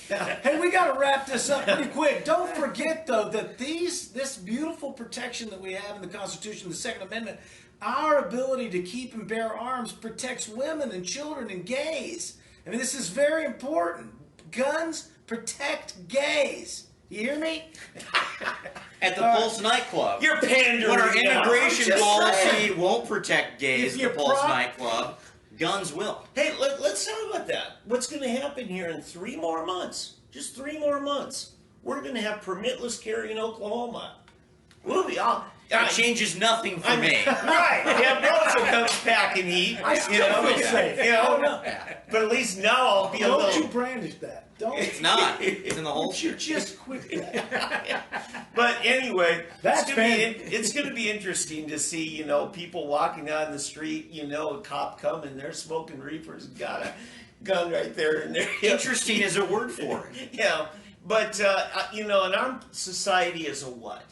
Hey, we got to wrap this up pretty quick. Don't forget, though, that this beautiful protection that we have in the Constitution, the Second Amendment, our ability to keep and bear arms protects women and children and gays. I mean, this is very important. Guns protect gays. You hear me? At the Pulse nightclub. You're pandering. When our now. immigration I'm just policy saying. won't protect gays If at you the Pulse prop- nightclub, guns will. Hey, let's talk about that. What's going to happen here in 3 more months? Just 3 more months. We're going to have permitless carry in Oklahoma. We'll be all. It changes nothing for me. Right. Yeah, Rosa comes packing heat. I still feel safe. You know, Oh, no. but at least now I'll be a Don't you little. brandish that. Don't It's not. It's in the Don't you holster. just quit that. But anyway, That's it's going to be interesting to see, you know, people walking down the street, you know, a cop coming, they're smoking reefers, got a gun right there in there. Interesting is a word for it. Yeah, but you know, an armed society is a what?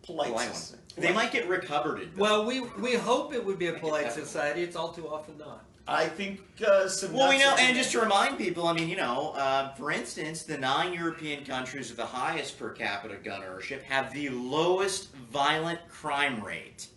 polite Polite society. ones. They might get Rick Hubbarded. Well, we hope it would be a polite society. It's all too often not. I think some. Well, we know, nuts- and just to remind people, I mean, for instance, the 9 European countries with the highest per capita gun ownership have the lowest violent crime rate.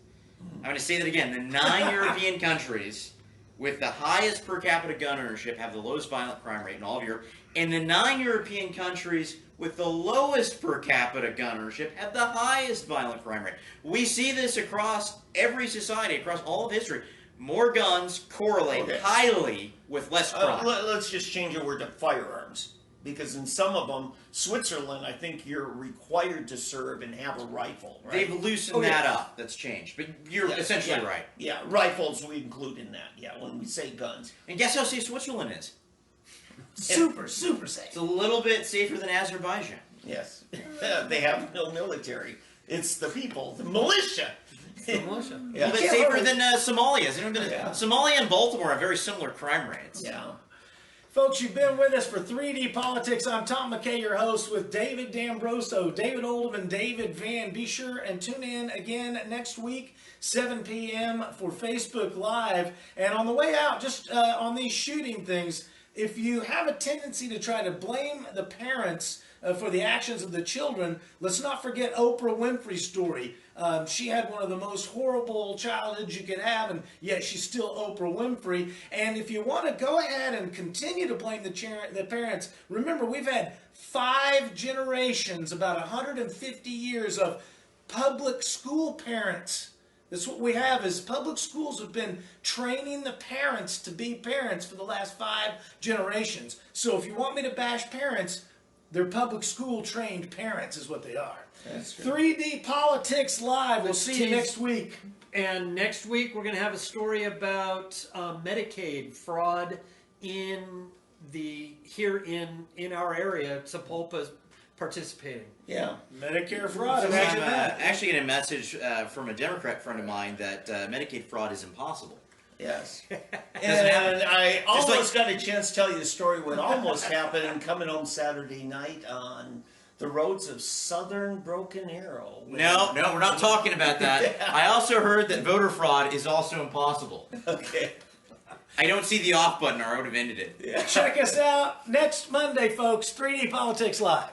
I'm going to say that again. The 9 European countries with the highest per capita gun ownership have the lowest violent crime rate in all of Europe. And the 9 European countries with the lowest per capita gun ownership have the highest violent crime rate. We see this across every society, across all of history. More guns correlate highly with less crime. Let's just change the word to firearms. Because in some of them, Switzerland, I think you're required to serve and have a rifle, right? They've loosened that up. That's changed. But you're essentially right. Yeah, rifles we include in that, when we say guns. And guess how safe Switzerland is? Super safe. It's a little bit safer than Azerbaijan. Yes. They have no military. It's the people, the militia. Militia. A little bit safer than Somalia. Somalia and Baltimore have very similar crime rates. Yeah. Folks, you've been with us for 3D Politics. I'm Tom McKay, your host, with David D'Ambroso, David Oldham, and David Vann. Be sure and tune in again next week, 7 p.m. for Facebook Live. And on the way out, just on these shooting things, if you have a tendency to try to blame the parents for the actions of the children, let's not forget Oprah Winfrey's story. She had one of the most horrible childhoods you could have, and yet she's still Oprah Winfrey. And if you want to go ahead and continue to blame the parents, remember we've had 5 generations, about 150 years of public school parents. That's what we have, is public schools have been training the parents to be parents for the last 5 generations. So if you want me to bash parents, they're public school trained parents is what they are. That's true. 3D Politics Live. We'll see you next week. And next week we're going to have a story about Medicaid fraud here in our area. Sapulpa's participating. Yeah. Medicare fraud. I'm Imagine that. actually getting a message from a Democrat friend of mine that Medicaid fraud is impossible. Yes. Doesn't happen. And I Just almost got a chance to tell you the story what almost happened coming home Saturday night on the roads of southern Broken Arrow. No, we're not talking about that. I also heard that voter fraud is also impossible. Okay. I don't see the off button or I would have ended it. Check us out next Monday, folks. 3D Politics Live.